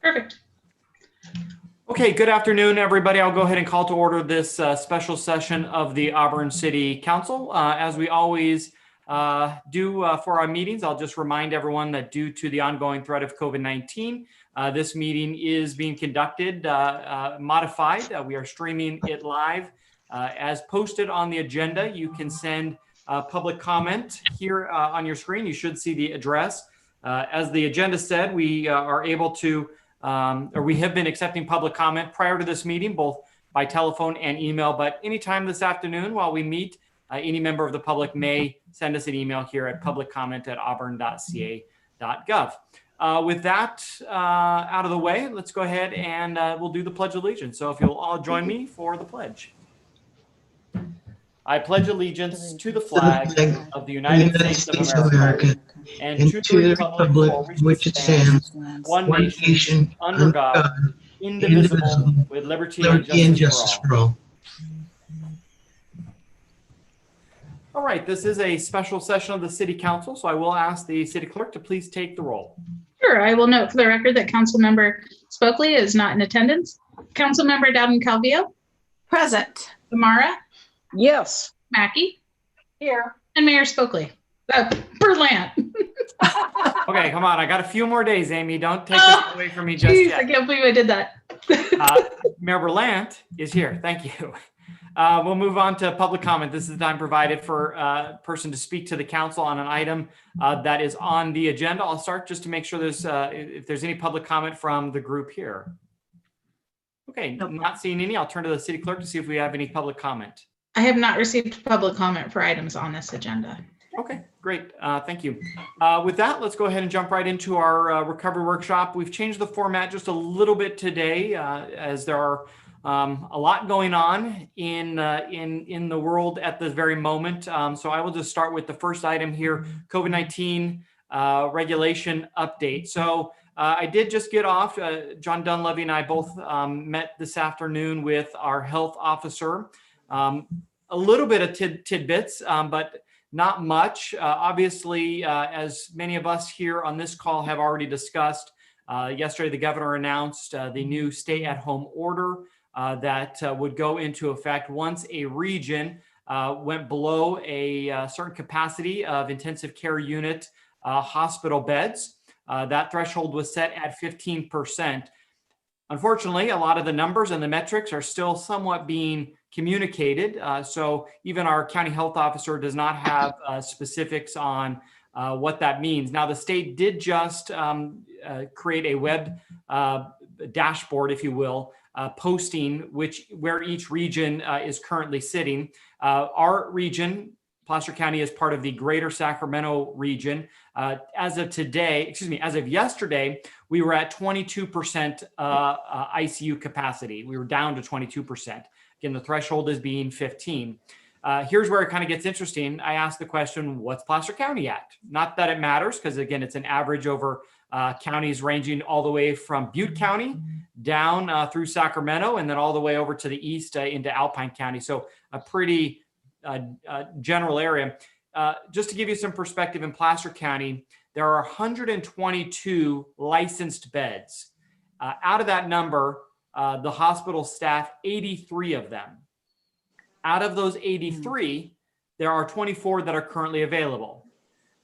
Perfect. Okay, good afternoon, everybody. I'll go ahead and call to order this special session of the Auburn City Council. As we always do for our meetings, I'll just remind everyone that due to the ongoing threat of COVID-19, this meeting is being conducted modified. We are streaming it live. As posted on the agenda, you can send public comment here on your screen. You should see the address. As the agenda said, we are able to we have been accepting public comment prior to this meeting, both by telephone and email, but anytime this afternoon while we meet, any member of the public may send us an email here at publiccomment@auburn.ca.gov. With that out of the way, let's go ahead and we'll do the Pledge of Allegiance. So if you'll all join me for the pledge. I pledge allegiance to the flag of the United States of America and to the republic for which it stands, one nation, under God, indivisible, with liberty and justice for all. All right, this is a special session of the City Council, so I will ask the City Clerk to please take the roll. Sure. I will note for the record that Councilmember Spokley is not in attendance. Councilmember Dowden Calvillo. Present. Samara. Yes. Mackey. Here. And Mayor Spokley. Berlant. Okay, come on. I got a few more days, Amy. Don't take this away from me just yet. I can't believe I did that. Mayor Berlant is here. Thank you. We'll move on to public comment. This is the time provided for a person to speak to the council on an item that is on the agenda. I'll start just to make sure there's if there's any public comment from the group here. Okay, not seeing any. I'll turn to the city clerk to see if we have any public comment. I have not received public comment for items on this agenda. Okay, great. Thank you. With that, let's go ahead and jump right into our recovery workshop. We've changed the format just a little bit today as there are a lot going on in the world at this very moment. So I will just start with the first item here, COVID-19 regulation update. So I did just get off. John Dunleavy and I both met this afternoon with our health officer. A little bit of tidbits, but not much. Obviously, as many of us here on this call have already discussed, yesterday the governor announced the new stay-at-home order that would go into effect once a region went below a certain capacity of intensive care unit hospital beds. That threshold was set at 15%. Unfortunately, a lot of the numbers and the metrics are still somewhat being communicated. So even our county health officer does not have specifics on what that means. Now, the state did just create a web dashboard, if you will, posting where each region is currently sitting. Our region, Placer County, is part of the Greater Sacramento region. As of yesterday, we were at 22% ICU capacity. We were down to 22%. Again, the threshold is being 15. Here's where it kind of gets interesting. I asked the question, what's Placer County at? Not that it matters, because again, it's an average over counties ranging all the way from Butte County down through Sacramento, and then all the way over to the east into Alpine County. So a pretty general area. Just to give you some perspective, in Placer County, there are 122 licensed beds. Out of that number, the hospital staff 83 of them. Out of those 83, there are 24 that are currently available.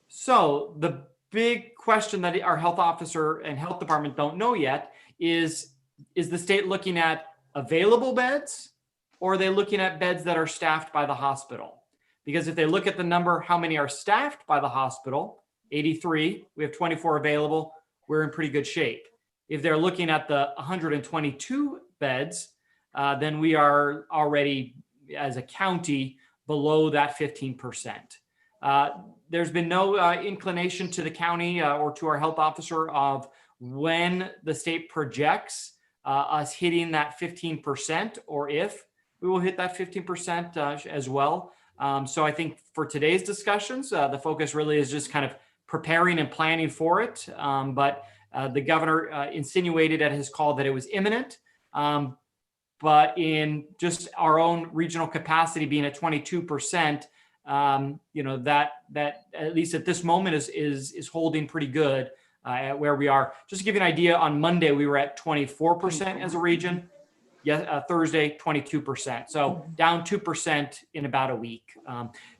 So the big question that our health officer and health department don't know yet is the state looking at available beds, or are they looking at beds that are staffed by the hospital? Because if they look at the number, how many are staffed by the hospital, 83, we have 24 available, we're in pretty good shape. If they're looking at the 122 beds, then we are already, as a county, below that 15%. There's been no inclination to the county or to our health officer of when the state projects us hitting that 15%, or if we will hit that 15% as well. So I think for today's discussions, the focus really is just kind of preparing and planning for it. But the governor insinuated at his call that it was imminent. But in just our own regional capacity being at 22%, that at least at this moment is holding pretty good. at where we are. Just to give you an idea, on Monday, we were at 24% as a region. Yes, Thursday, 22%. So down 2% in about a week.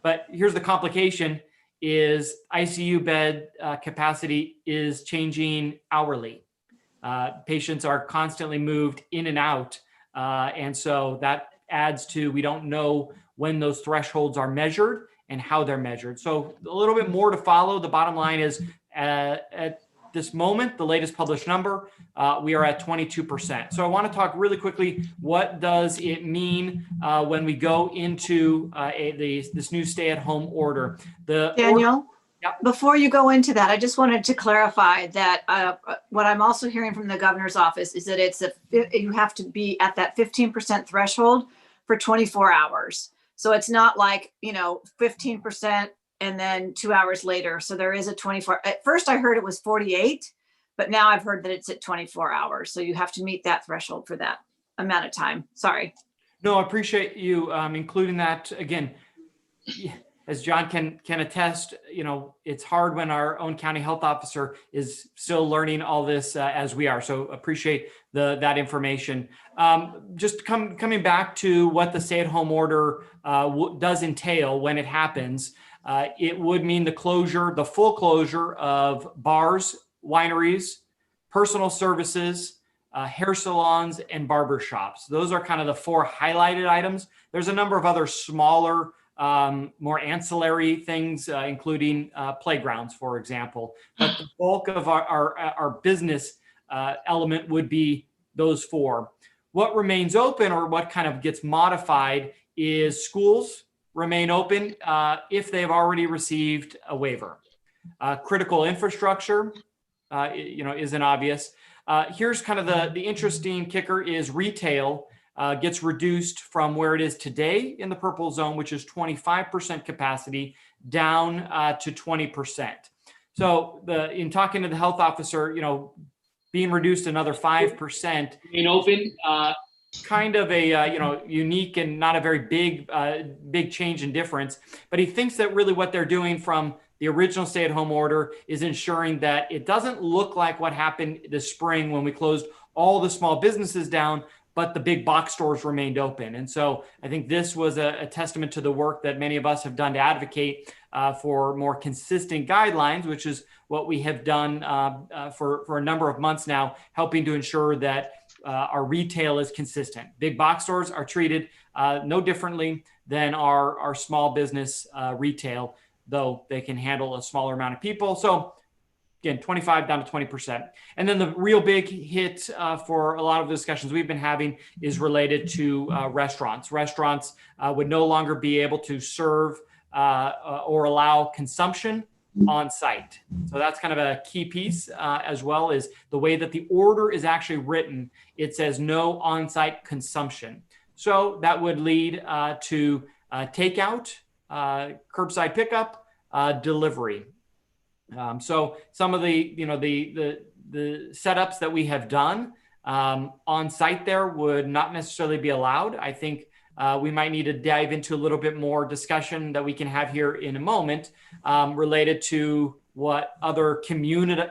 But here's the complication is ICU bed capacity is changing hourly. Patients are constantly moved in and out. And so that adds to, we don't know when those thresholds are measured and how they're measured. So a little bit more to follow. The bottom line is at this moment, the latest published number, we are at 22%. So I want to talk really quickly, what does it mean when we go into this new stay-at-home order? Daniel, Yep. before you go into that, I just wanted to clarify that what I'm also hearing from the governor's office is that you have to be at that 15% threshold for 24 hours. So it's not like, 15% and then 2 hours later. So there is a 24. At first I heard it was 48, but now I've heard that it's at 24 hours. So you have to meet that threshold for that amount of time. Sorry. No, I appreciate you including that. Again, as John can attest, it's hard when our own county health officer is still learning all this as we are. So appreciate that information. Just coming back to what the stay-at-home order does entail when it happens, it would mean the full closure of bars, wineries, personal services, hair salons, and barber shops. Those are kind of the four highlighted items. There's a number of other smaller, more ancillary things, including playgrounds, for example. But the bulk of our business element would be those four. What remains open, or what kind of gets modified, is schools remain open if they've already received a waiver. Critical infrastructure, isn't obvious. Here's kind of the interesting kicker is retail gets reduced from where it is today in the purple zone, which is 25% capacity, down to 20%. So in talking to the health officer, being reduced another 5%. Remain open, kind of a unique and not a very big change in difference. But he thinks that really what they're doing from the original stay-at-home order is ensuring that it doesn't look like what happened this spring when we closed all the small businesses down, but the big box stores remained open. And so I think this was a testament to the work that many of us have done to advocate for more consistent guidelines, which is what we have done for a number of months now, helping to ensure that our retail is consistent. Big box stores are treated no differently than our small business retail, though they can handle a smaller amount of people. So again, 25 down to 20%. And then the real big hit for a lot of the discussions we've been having is related to restaurants. Restaurants would no longer be able to serve or allow consumption on site. So that's kind of a key piece as well, is the way that the order is actually written. It says no on-site consumption. So that would lead to takeout, curbside pickup, delivery. So some of the setups that we have done on site there would not necessarily be allowed. I think we might need to dive into a little bit more discussion that we can have here in a moment related to what other communal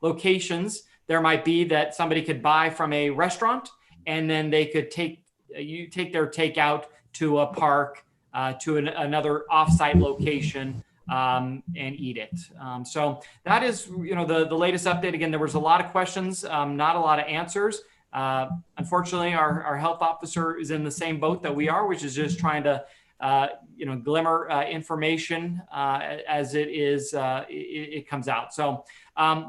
locations there might be that somebody could buy from a restaurant, and then they could take their takeout to a park, to another offsite location, and eat it. So that is, the latest update. Again, there was a lot of questions, not a lot of answers. Unfortunately, our health officer is in the same boat that we are, which is just trying to, glimmer information as it comes out. So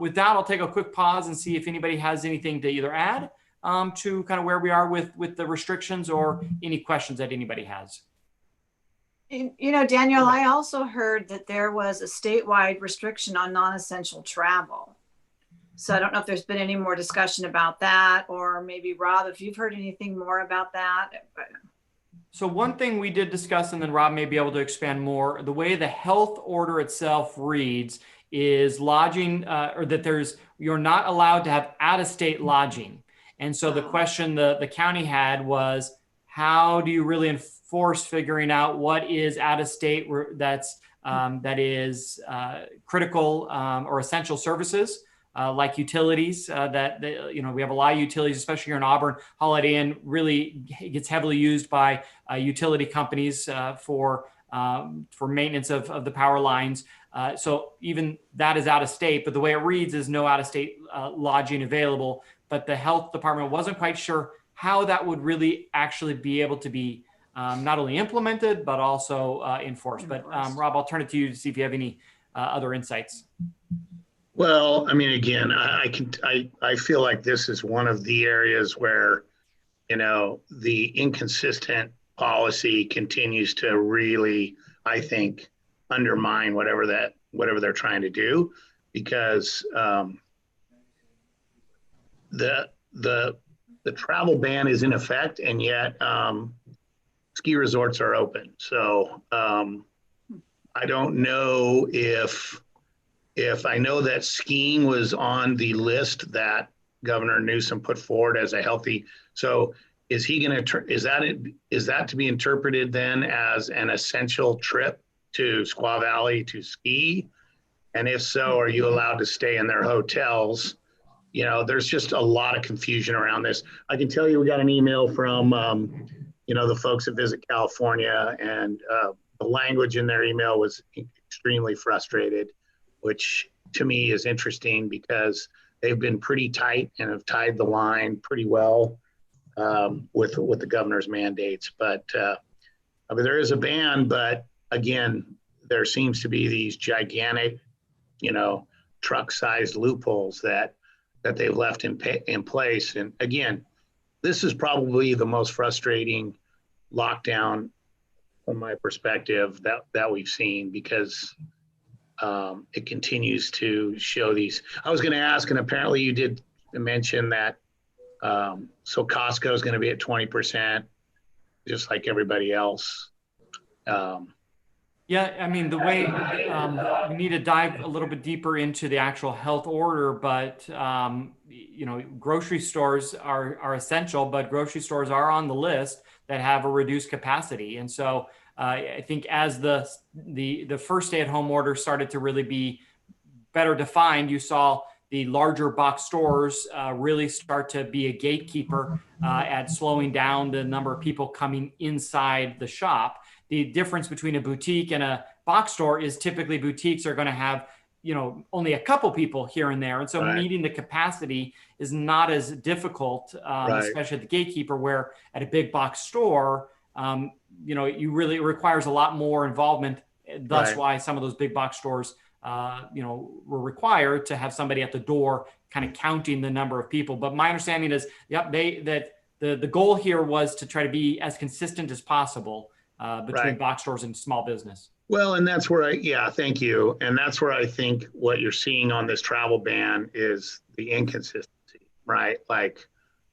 with that, I'll take a quick pause and see if anybody has anything to either add to kind of where we are with the restrictions, or any questions that anybody has. Daniel, I also heard that there was a statewide restriction on non-essential travel. So I don't know if there's been any more discussion about that, or maybe Rob, if you've heard anything more about that. So one thing we did discuss, and then Rob may be able to expand more, the way the health order itself reads is lodging, or that you're not allowed to have out-of-state lodging. And so the question the county had was, how do you really enforce figuring out what is out of state that's that is critical or essential services. Like utilities we have a lot of utilities, especially here in Auburn. Holiday Inn really gets heavily used by utility companies for maintenance of the power lines. So even that is out of state, but the way it reads is no out of state lodging available. But the health department wasn't quite sure how that would really actually be able to be not only implemented, but also enforced. But Rob, I'll turn it to you to see if you have any other insights. Well, I mean, again, I feel like this is one of the areas where, the inconsistent policy continues to really, I think, undermine whatever they're trying to do, because the travel ban is in effect, and yet ski resorts are open. So I don't know if I know that skiing was on the list that Governor Newsom put forward as a healthy. So is that to be interpreted then as an essential trip to Squaw Valley to ski? And if so, are you allowed to stay in their hotels? There's just a lot of confusion around this. I can tell you, we got an email from, the folks at Visit California, and the language in their email was extremely frustrated, which to me is interesting because they've been pretty tight and have tied the line pretty well with the governor's mandates. But I mean, there is a ban, but again, there seems to be these gigantic, truck-sized loopholes that they've left in place. And again, this is probably the most frustrating lockdown from my perspective that we've seen, because it continues to show these. I was going to ask, and apparently you did mention that, so Costco is going to be at 20%, just like everybody else. Yeah, I mean, the way we need to dive a little bit deeper into the actual health order, but grocery stores are essential, but grocery stores are on the list that have a reduced capacity. And so I think as the first stay-at-home order started to really be better defined, you saw the larger box stores really start to be a gatekeeper at slowing down the number of people coming inside the shop. The difference between a boutique and a box store is typically boutiques are going to have, only a couple people here and there. And so meeting the capacity is not as difficult, especially at the gatekeeper, where at a big box store, you really, it requires a lot more involvement. That's why some of those big box stores, were required to have somebody at the door kind of counting the number of people. But my understanding is, the goal here was to try to be as consistent as possible between box stores and small business. Well, and that's where thank you. And that's where I think what you're seeing on this travel ban is the inconsistency, right? Like,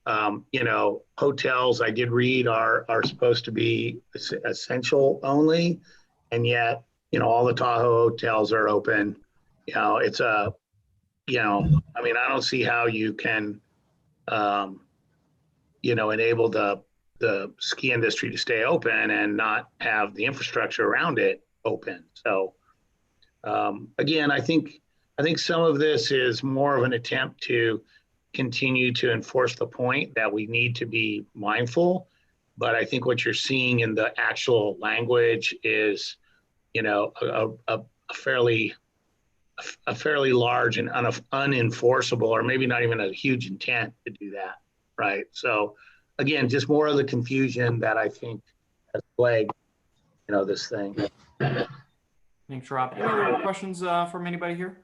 hotels, I did read, are supposed to be essential only, and yet, all the Tahoe hotels are open. It's I don't see how you can, enable the ski industry to stay open and not have the infrastructure around it open. So again, I think some of this is more of an attempt to continue to enforce the point that we need to be mindful. But I think what you're seeing in the actual language is, a fairly large and unenforceable, or maybe not even a huge intent to do that, right? So again, just more of the confusion that I think has plagued, this thing. Thanks, Rob. Any other questions from anybody here?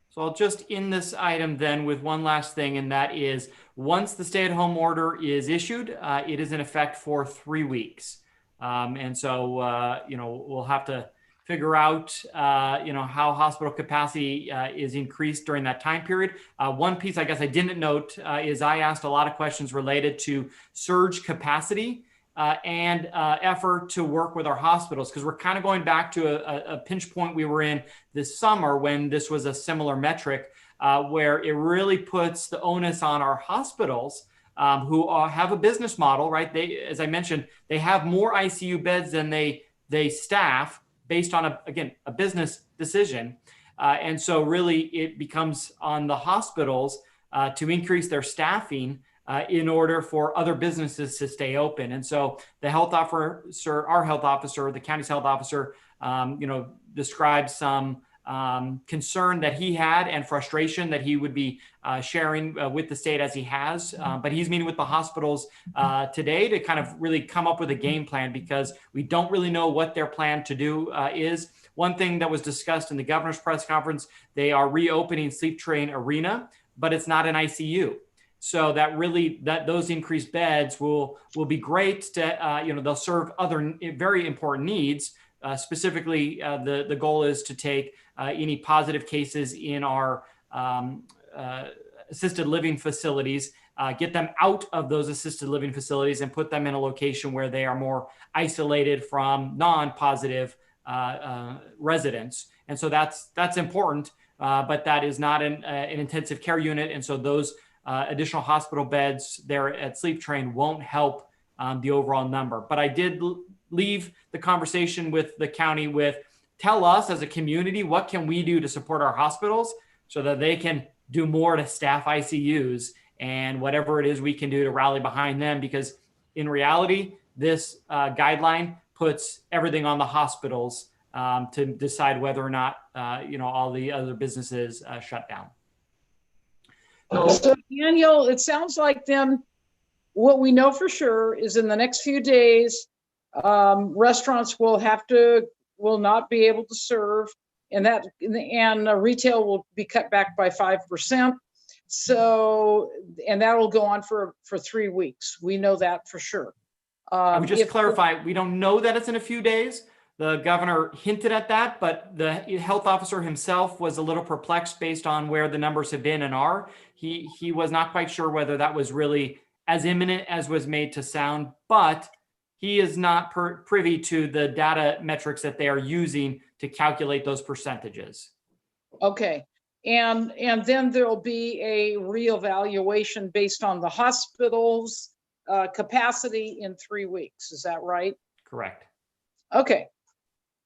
So I'll just end this item then with one last thing, and that is, once the stay-at-home order is issued, it is in effect for 3 weeks. And so, we'll have to figure out, how hospital capacity is increased during that time period. One piece I guess I didn't note is I asked a lot of questions related to surge capacity and effort to work with our hospitals, because we're kind of going back to a pinch point we were in this summer when this was a similar metric where it really puts the onus on our hospitals who have a business model, right? They, as I mentioned, they have more ICU beds than they staff based on a business decision. And so really it becomes on the hospitals to increase their staffing in order for other businesses to stay open. And so the health officer, our health officer, the county's health officer, described some concern that he had and frustration that he would be sharing with the state as he has. But he's meeting with the hospitals today to kind of really come up with a game plan, because we don't really know what their plan to do is. One thing that was discussed in the governor's press conference, they are reopening Sleep Train Arena, but it's not an ICU. So that those increased beds will be great to, they'll serve other very important needs. Specifically, the goal is to take any positive cases in our assisted living facilities, get them out of those assisted living facilities and put them in a location where they are more isolated from non-positive residents. And so that's important, but that is not an intensive care unit. And so those additional hospital beds there at Sleep Train won't help the overall number. But I did leave the conversation with the county with, tell us as a community, what can we do to support our hospitals so that they can do more to staff ICUs, and whatever it is we can do to rally behind them, because in reality, this guideline puts everything on the hospitals to decide whether or not, all the other businesses shut down. So Daniel, it sounds like then what we know for sure is in the next few days, restaurants will not be able to serve, and retail will be cut back by 5%. So, and that will go on for 3 weeks. We know that for sure. I would just clarify, we don't know that it's in a few days. The governor hinted at that, but the health officer himself was a little perplexed based on where the numbers have been and are. He was not quite sure whether that was really as imminent as was made to sound, but he is not privy to the data metrics that they are using to calculate those percentages. Okay. And then there'll be a reevaluation based on the hospital's capacity in 3 weeks. Is that right? Correct. Okay.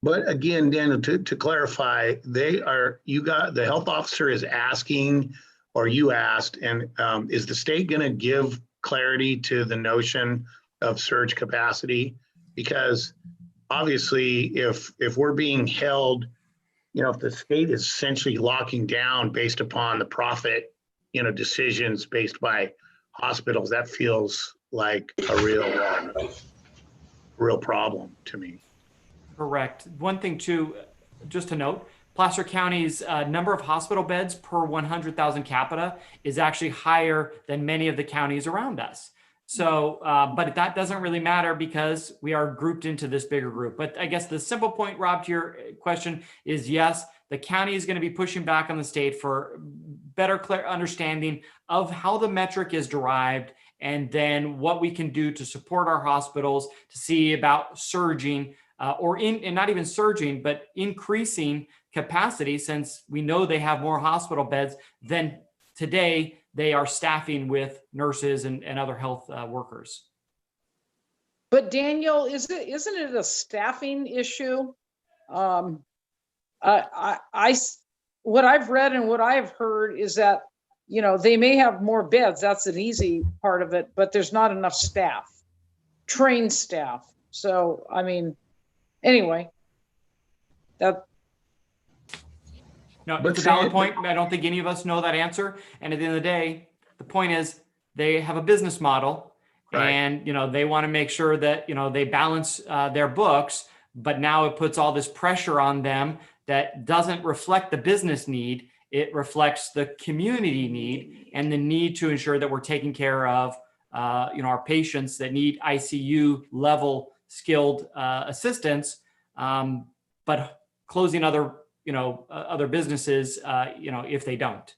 But again, Daniel, to clarify, the health officer is asking, or you asked, and is the state going to give clarity to the notion of surge capacity? Because obviously if we're being held, if the state is essentially locking down based upon the profit, decisions based by hospitals, that feels like a real problem to me. Correct. One thing too, just to note, Placer County's number of hospital beds per 100,000 capita is actually higher than many of the counties around us. So, but that doesn't really matter because we are grouped into this bigger group. But I guess the simple point, Rob, to your question is yes, the county is going to be pushing back on the state for better understanding of how the metric is derived, and then what we can do to support our hospitals to see about surging and not even surging, but increasing capacity, since we know they have more hospital beds than today they are staffing with nurses and other health workers. But Daniel, isn't it a staffing issue? What I've read and what I've heard is that, they may have more beds. That's an easy part of it, but there's not enough staff, trained staff. So, anyway, No, it's a valid point. I don't think any of us know that answer. And at the end of the day, the point is they have a business model, right, and, they want to make sure that, they balance their books, but now it puts all this pressure on them that doesn't reflect the business need. It reflects the community need and the need to ensure that we're taking care of, our patients that need ICU level skilled assistance, but closing other businesses, if they don't.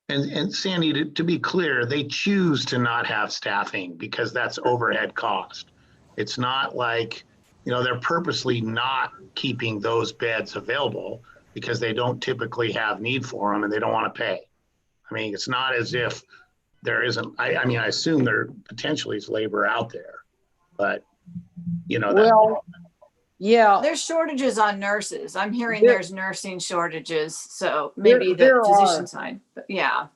And Sandy, to be clear, they choose to not have staffing because that's overhead cost. It's not like, they're purposely not keeping those beds available because they don't typically have need for them and they don't want to pay. It's not as if there isn't, I assume there potentially is labor out there, but, Yeah, There's shortages on nurses. I'm hearing There- there's nursing shortages, so maybe the there physician are. side, but yeah.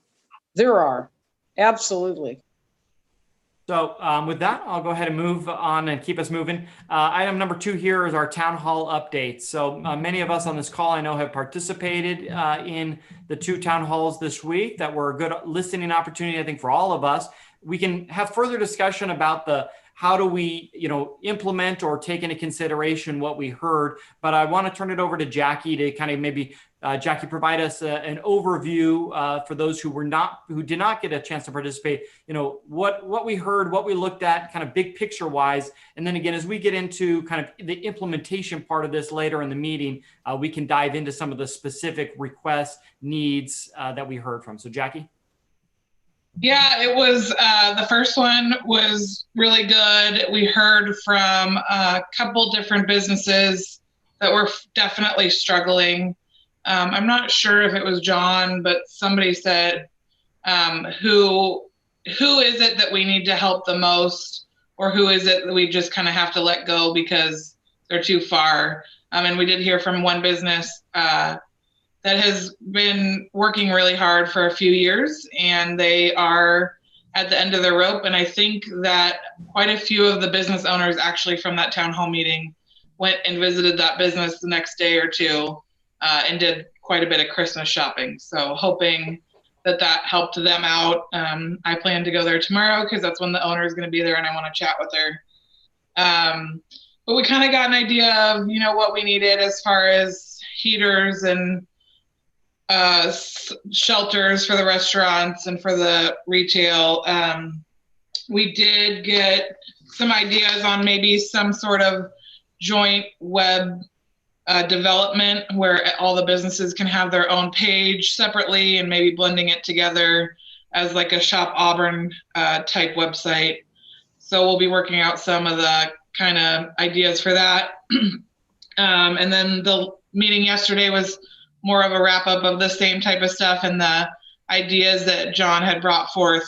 there are. Absolutely. So with that, I'll go ahead and move on and keep us moving. Item number 2 here is our town hall updates. So many of us on this call I know have participated in the 2 town halls this week that were a good listening opportunity, I think, for all of us. We can have further discussion about how do we, implement or take into consideration what we heard. But I want to turn it over to Jackie to kind of maybe, Jackie, provide us an overview for those who did not get a chance to participate. What we heard, what we looked at, kind of big picture wise, and then again, as we get into kind of the implementation part of this later in the meeting, we can dive into some of the specific requests, needs that we heard from. So, Jackie. Yeah, it was, the first one was really good. We heard from a couple different businesses that were definitely struggling. I'm not sure if it was John, but somebody said, who is it that we need to help the most? Or who is it that we just kind of have to let go because they're too far? And we did hear from one business, that has been working really hard for a few years, and they are at the end of their rope. And I think that quite a few of the business owners actually from that town hall meeting went and visited that business the next day or two and did quite a bit of Christmas shopping. So hoping that helped them out. I plan to go there tomorrow because that's when the owner is going to be there and I want to chat with her. But we kind of got an idea of, what we needed as far as heaters and shelters for the restaurants and for the retail. We did get some ideas on maybe some sort of joint web development where all the businesses can have their own page separately and maybe blending it together as like a Shop Auburn type website. So we'll be working out some of the kind of ideas for that. And then the meeting yesterday was more of a wrap up of the same type of stuff and the ideas that John had brought forth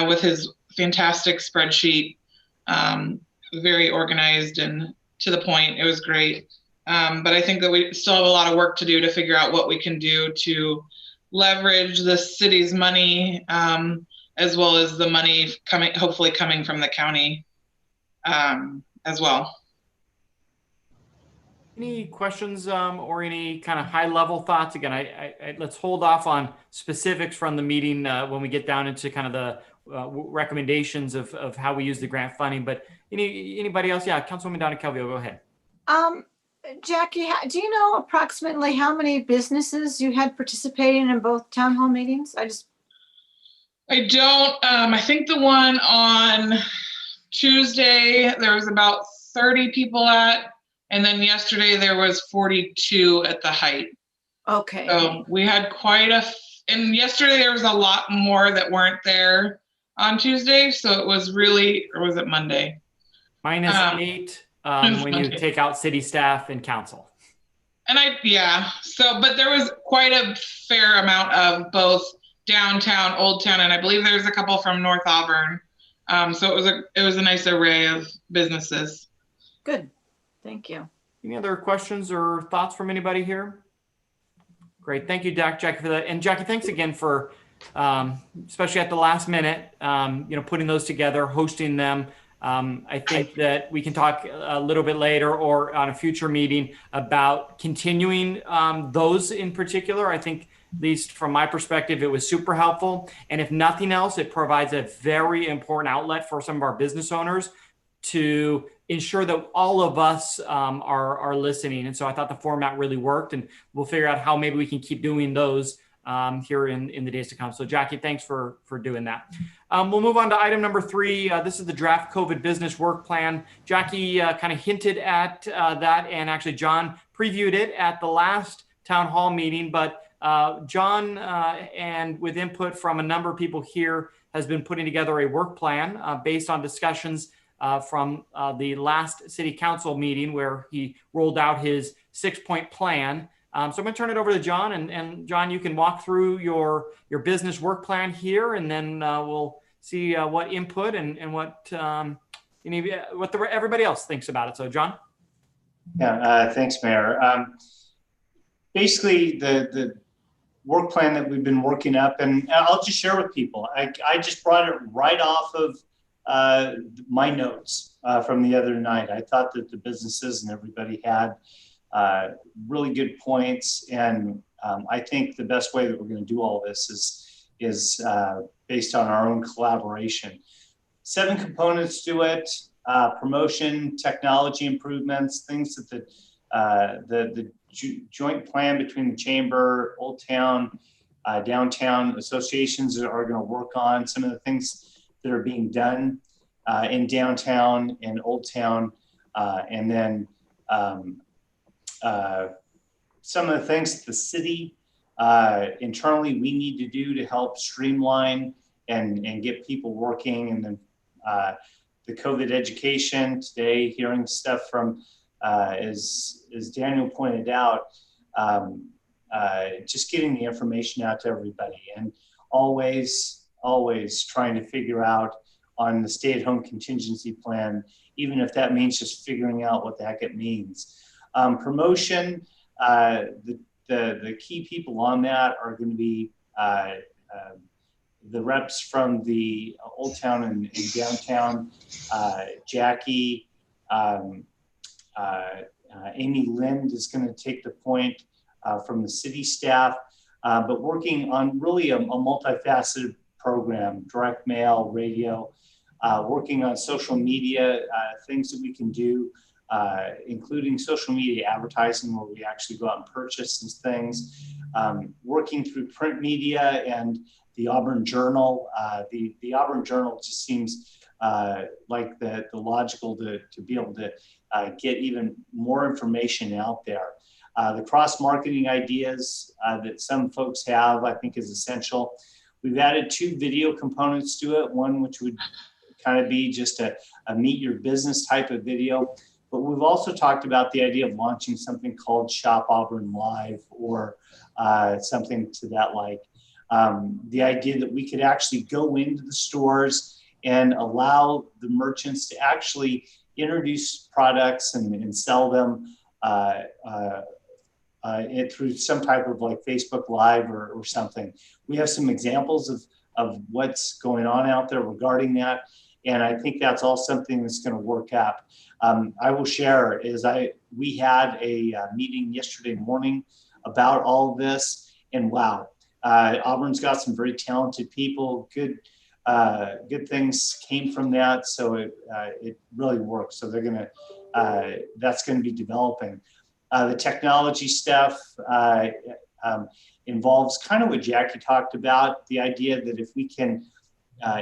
with his fantastic spreadsheet. Very organized and to the point. It was great. But I think that we still have a lot of work to do to figure out what we can do to leverage the city's money as well as the money hopefully coming from the county as well. Any questions or any kind of high level thoughts? Again, let's hold off on specifics from the meeting when we get down into kind of the recommendations of how we use the grant funding. But anybody else? Yeah, Councilwoman Donna Calvillo, go ahead. Jackie, do you know approximately how many businesses you had participating in both town hall meetings? I don't. I think the one on Tuesday there was about 30 people at. And then yesterday there was 42 at the height. Okay. So we had and yesterday there was a lot more that weren't there on Tuesday. So it was or was it Monday? Minus 8 when Monday. you take out city staff and council. And but there was quite a fair amount of both downtown, Old Town, and I believe there's a couple from North Auburn. So it was a nice array of businesses. Good. Thank you. Any other questions or thoughts from anybody here? Great. Thank you, Jackie, for that. And Jackie, thanks again for, especially at the last minute, putting those together, hosting them. I think that we can talk a little bit later or on a future meeting about continuing those in particular. I think, at least from my perspective, it was super helpful. And if nothing else, it provides a very important outlet for some of our business owners to ensure that all of us are listening. And so I thought the format really worked, and we'll figure out how maybe we can keep doing those here in the days to come. So Jackie, thanks for doing that. We'll move on to item number 3. This is the draft COVID business work plan. Jackie kind of hinted at that, and actually John previewed it at the last town hall meeting, but John, and with input from a number of people here, has been putting together a work plan based on discussions from the last city council meeting where he rolled out his 6-point plan. So I'm going to turn it over to John, and John, you can walk through your business work plan here, and then we'll see what input and what everybody else thinks about it. So John. Yeah, thanks, Mayor. Basically, the work plan that we've been working up, and I'll just share with people. I just brought it right off of my notes from the other night. I thought that the businesses and everybody had really good points, and I think the best way that we're going to do all this is based on our own collaboration. 7 components to it: promotion, technology improvements, things that the joint plan between the chamber, Old Town, downtown associations are going to work on. Some of the things that are being done in downtown and Old Town, and then some of the things that the city internally we need to do to help streamline and get people working. And then the COVID education today, hearing stuff from, as Daniel pointed out, just getting the information out to everybody, and always trying to figure out on the stay-at-home contingency plan, even if that means just figuring out what the heck it means. Promotion, the key people on that are going to be the reps from the Old Town and downtown, Jackie, Amy Lind is going to take the point from the city staff, but working on really a multifaceted program: direct mail, radio, working on social media, things that we can do, including social media advertising where we actually go out and purchase some things, working through print media and the Auburn Journal. The Auburn Journal just seems like the logical to be able to get even more information out there. The cross-marketing ideas that some folks have, I think, is essential. We've added 2 video components to it, one which would kind of be just a meet your business type of video. But we've also talked about the idea of launching something called Shop Auburn Live, or something to that like. The idea that we could actually go into the stores and allow the merchants to actually introduce products and sell them through some type of like Facebook Live or something. We have some examples of what's going on out there regarding that. And I think that's all something that's going to work out. I will share we had a meeting yesterday morning about all of this, and wow, Auburn's got some very talented people. Good things came from that, so it really works. So they're gonna that's going to be developing. The technology stuff involves kind of what Jackie talked about, the idea that if we can,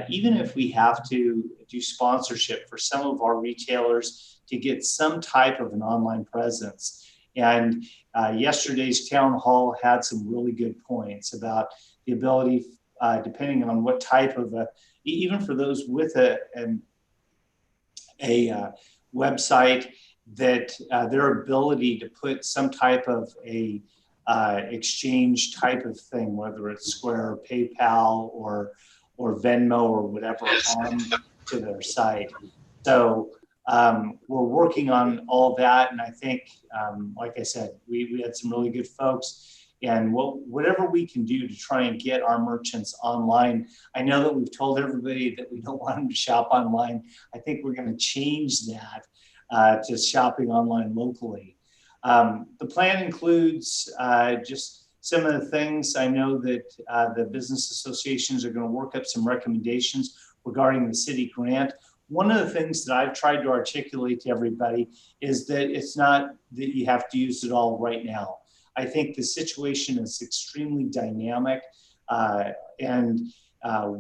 even if we have to do sponsorship for some of our retailers to get some type of an online presence. And yesterday's town hall had some really good points about the ability, depending on what type of even for those with a website, that their ability to put some type of a exchange type of thing, whether it's Square or PayPal or Venmo or whatever, on to their site. So we're working on all that, and I think, like I said, we had some really good folks, and whatever we can do to try and get our merchants online. I know that we've told everybody that we don't want them to shop online. I think we're going to change that to shopping online locally. The plan includes just some of the things. I know that the business associations are going to work up some recommendations regarding the city grant. One of the things that I've tried to articulate to everybody is that it's not that you have to use it all right now. I think the situation is extremely dynamic, and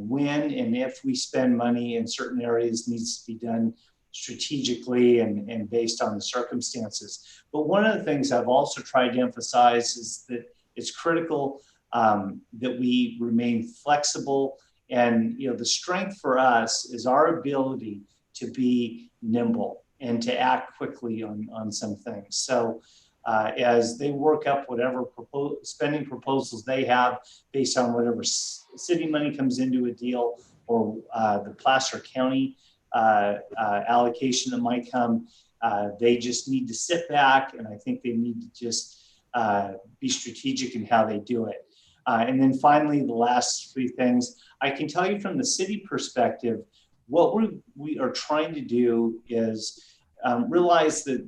when and if we spend money in certain areas needs to be done strategically and based on the circumstances. But one of the things I've also tried to emphasize is that it's critical that we remain flexible. And the strength for us is our ability to be nimble and to act quickly on some things. So as they work up whatever spending proposals they have based on whatever city money comes into a deal, or the Placer County allocation that might come, They just need to sit back, and I think they need to just be strategic in how they do it. And then finally, the last three things, I can tell you from the city perspective, what we are trying to do is realize that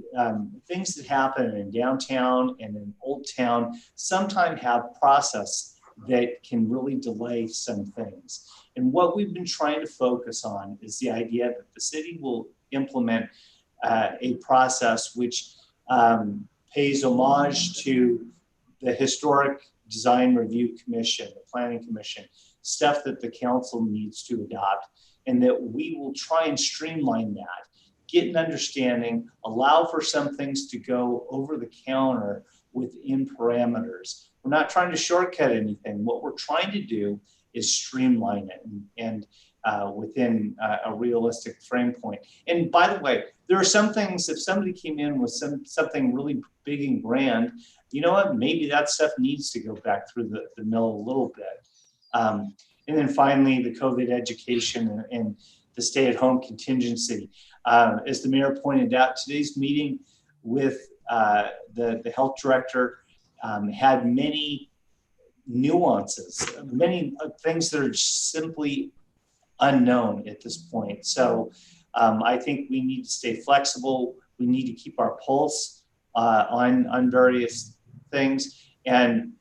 things that happen in downtown and in Old Town sometimes have process that can really delay some things. And what we've been trying to focus on is the idea that the city will implement a process which pays homage to the Historic Design Review Commission, the Planning Commission, stuff that the council needs to adopt, and that we will try and streamline that, get an understanding, allow for some things to go over the counter within parameters. We're not trying to shortcut anything. What we're trying to do is streamline it and within a realistic frame point. And by the way, there are some things, if somebody came in with something really big and grand, you know what, maybe that stuff needs to go back through the mill a little bit. And then finally, the COVID education and the stay-at-home contingency. As the mayor pointed out, today's meeting with the health director had many nuances, many things that are simply unknown at this point. So I think we need to stay flexible. We need to keep our pulse on various things. And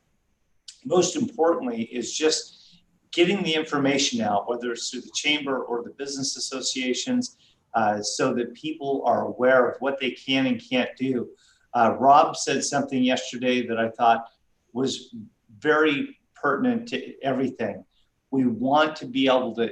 most importantly is just getting the information out, whether it's through the chamber or the business associations, so that people are aware of what they can and can't do. Rob said something yesterday that I thought was very pertinent to everything. We want to be able to,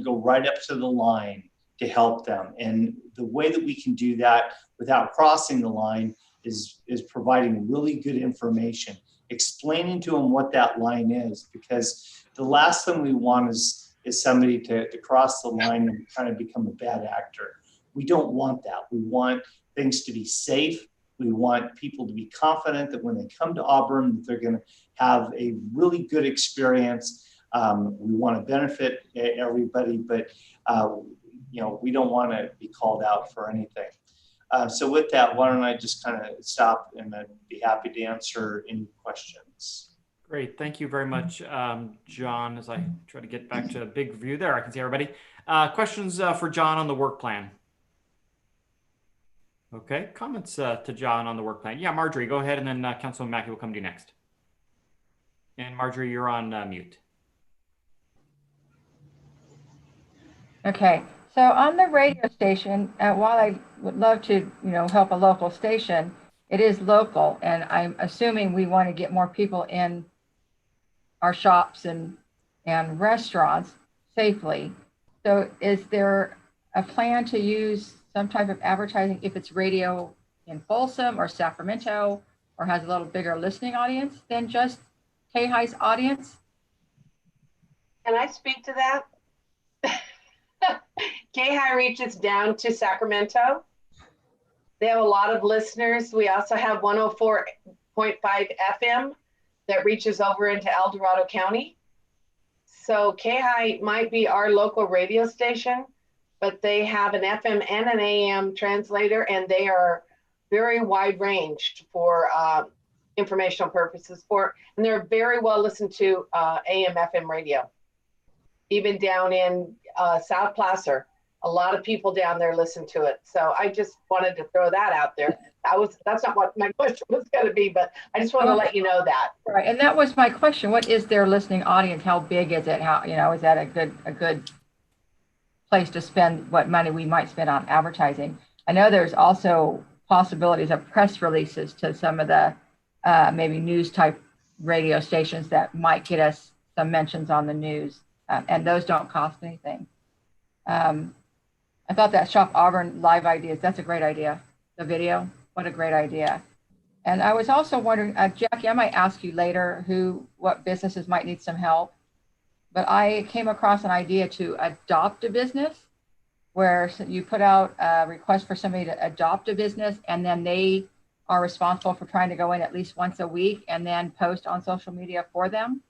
go right up to the line to help them. And the way that we can do that without crossing the line is providing really good information, explaining to them what that line is, because the last thing we want is somebody to cross the line and kind of become a bad actor. We don't want that. We want things to be safe. We want people to be confident that when they come to Auburn, that they're going to have a really good experience. We want to benefit everybody, but we don't want to be called out for anything. So with that, why don't I just kind of stop, and I'd be happy to answer any questions. Great. Thank you very much, John. As I try to get back to a big view there, I can see everybody. Questions for John on the work plan? Okay, comments to John on the work plan. Yeah, Marjorie, go ahead, and then Councilman Mackey will come to you next. And Marjorie, you're on mute. Okay, so on the radio station, while I would love to, help a local station, it is local, and I'm assuming we want to get more people in our shops and restaurants safely. So is there a plan to use some type of advertising if it's radio in Folsom or Sacramento, or has a little bigger listening audience than just KHI's audience? Can I speak to that? KHI reaches down to Sacramento. They have a lot of listeners. We also have 104.5 FM that reaches over into El Dorado County. So KHI might be our local radio station, but they have an FM and an AM translator, and they are very wide ranged for informational purposes and they're very well listened to AM, FM radio. Even down in South Placer, a lot of people down there listen to it. So I just wanted to throw that out there. That's not what my question was going to be, but I just want to let you know that. Right, and that was my question. What is their listening audience? How big is it? How, is that a good place to spend what money we might spend on advertising? I know there's also possibilities of press releases to some of the maybe news type radio stations that might get us some mentions on the news, and those don't cost anything. I thought that Shop Auburn live ideas, that's a great idea. The video, what a great idea. And I was also wondering, Jackie, I might ask you later what businesses might need some help, but I came across an idea to adopt a business, where you put out a request for somebody to adopt a business, and then they are responsible for trying to go in at least once a week and then post on social media for them.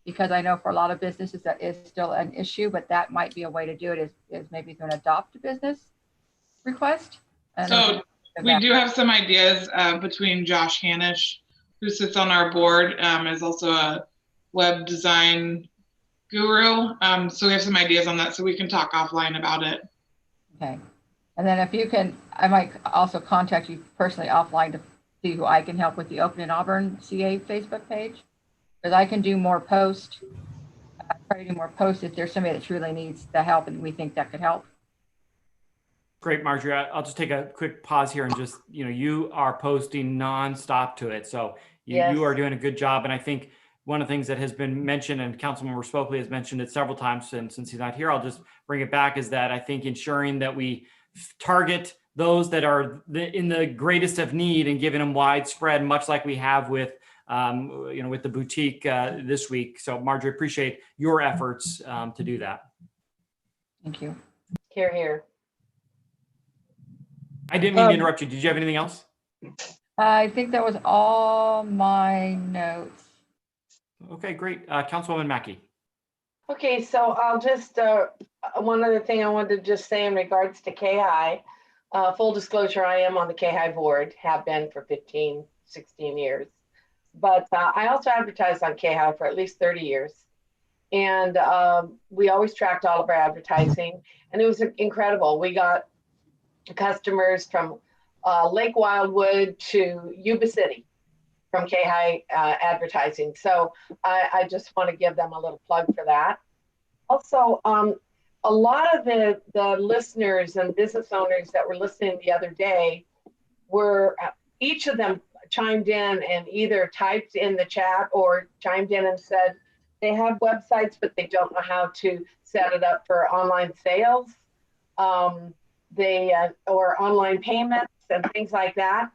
Because I know for a lot of businesses that is still an issue, but that might be a way to do it, is maybe to adopt a business. request? I don't So know if we that- do have some ideas between Josh Hanish, who sits on our board, is also a web design guru. So we have some ideas on that, so we can talk offline about it. Okay. And then if you can, I might also contact you personally offline to see who I can help with the Open in Auburn CA Facebook page. Because I can do more posts, try to do more posts if there's somebody that truly needs the help and we think that could help. Great, Marjorie. I'll just take a quick pause here and just, you are posting nonstop to it. So Yes. you are doing a good job. And I think one of the things that has been mentioned, and Councilmember Spokley has mentioned it several times, and since he's not here, I'll just bring it back, is that I think ensuring that we target those that are in the greatest of need and giving them widespread, much like we have with, with the boutique this week. So Marjorie, appreciate your efforts to do that. Thank you. Here, here. I didn't mean to interrupt you. Did you have anything else? I think that was all my notes. Okay, great. Councilwoman Mackey. Okay, so I'll just, one other thing I wanted to just say in regards to KI, full disclosure, I am on the KI board, have been for 15, 16 years. But I also advertised on KI for at least 30 years. And we always tracked all of our advertising, and it was incredible. We got customers from Lake Wildwood to Yuba City from KI advertising. So I just want to give them a little plug for that. Also, a lot of the listeners and business owners that were listening the other day were, each of them chimed in and either typed in the chat or chimed in and said they have websites, but they don't know how to set it up for online sales. Or online payments and things like that.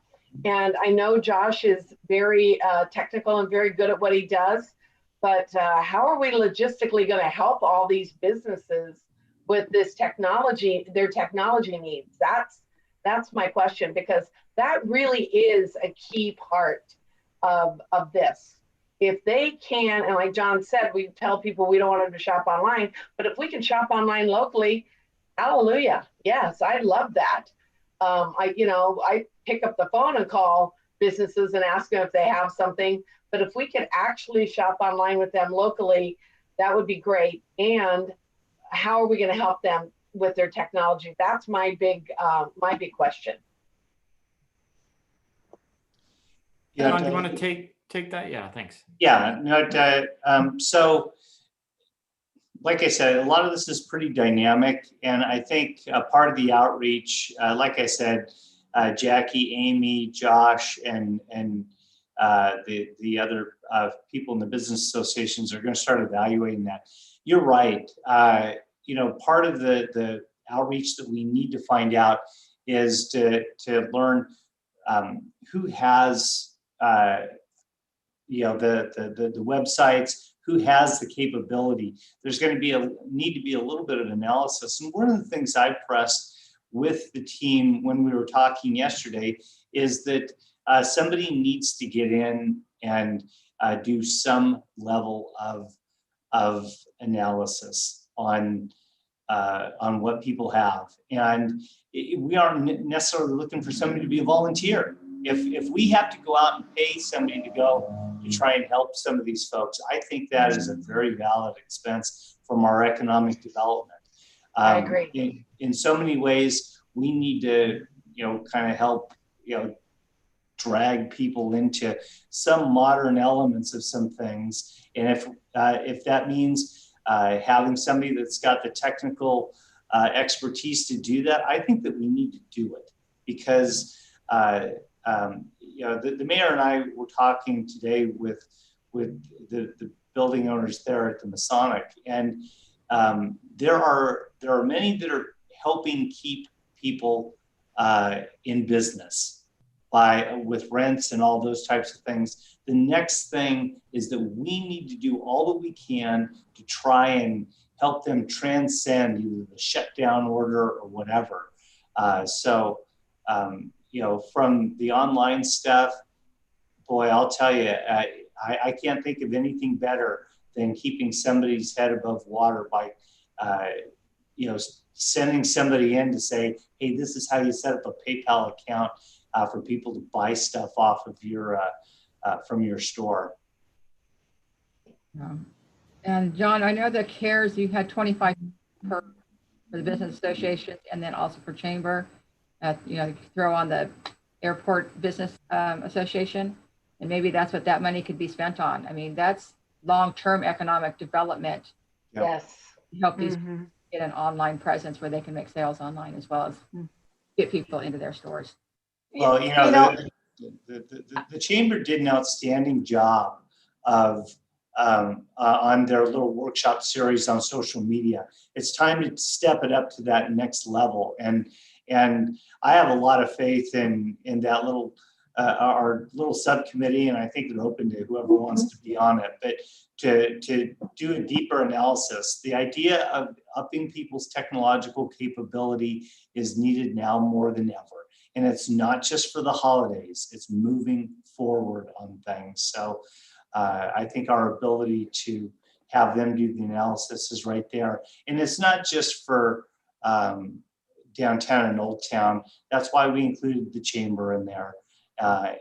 And I know Josh is very technical and very good at what he does, but how are we logistically going to help all these businesses with this technology, their technology needs? That's my question, because that really is a key part of this. If they can, and like John said, we tell people we don't want them to shop online, but if we can shop online locally, hallelujah. Yes, I love that. I pick up the phone and call businesses and ask them if they have something. But if we could actually shop online with them locally, that would be great. And how are we going to help them with their technology? That's my big question. Yeah, John, do you want to take that? Yeah, thanks. Yeah, no, so like I said, a lot of this is pretty dynamic, and I think part of the outreach, like I said, Jackie, Amy, Josh, and the other people in the business associations are going to start evaluating that. You're right. Part of the outreach that we need to find out is to learn who has the websites, who has the capability. There's going to need to be a little bit of analysis. And one of the things I pressed with the team when we were talking yesterday is that somebody needs to get in and do some level of analysis on what people have. And we aren't necessarily looking for somebody to be a volunteer. If we have to go out and pay somebody to go to try and help some of these folks, I think that is a very valid expense from our economic development. I agree. In so many ways, we need to, kind of help, drag people into some modern elements of some things. And if that means having somebody that's got the technical expertise to do that, I think that we need to do it, because the mayor and I were talking today with the building owners there at the Masonic, and there are many that are helping keep people in business with rents and all those types of things. The next thing is that we need to do all that we can to try and help them transcend either the shutdown order or whatever. From the online stuff, boy, I'll tell you, I can't think of anything better than keeping somebody's head above water by, sending somebody in to say, hey, this is how you set up a PayPal account for people to buy stuff off of your from your store. And John, I know the CARES, you had 25 for the business associations and then also for chamber, throw on the airport business association, and maybe that's what that money could be spent on. I mean, that's long-term economic development. Yep. Yes. To help these get an online presence where they can make sales online as well as get people into their stores. Well, the chamber did an outstanding job of on their little workshop series on social media. It's time to step it up to that next level, and I have a lot of faith in that little our little subcommittee, and I think they're open to whoever wants to be on it. But to do a deeper analysis, the idea of upping people's technological capability is needed now more than ever. And it's not just for the holidays, it's moving forward on things. So I think our ability to have them do the analysis is right there. And it's not just for downtown and Old Town. That's why we included the chamber in there. I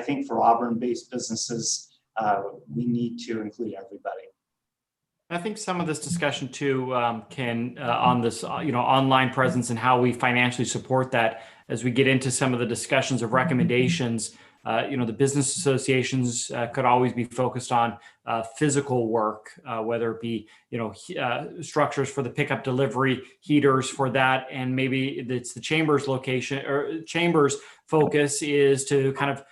think for Auburn-based businesses, we need to include everybody. I think some of this discussion too can on this, online presence and how we financially support that as we get into some of the discussions of recommendations. The business associations could always be focused on physical work, whether it be, structures for the pickup delivery, heaters for that. And maybe it's the chamber's location or chamber's focus is to kind of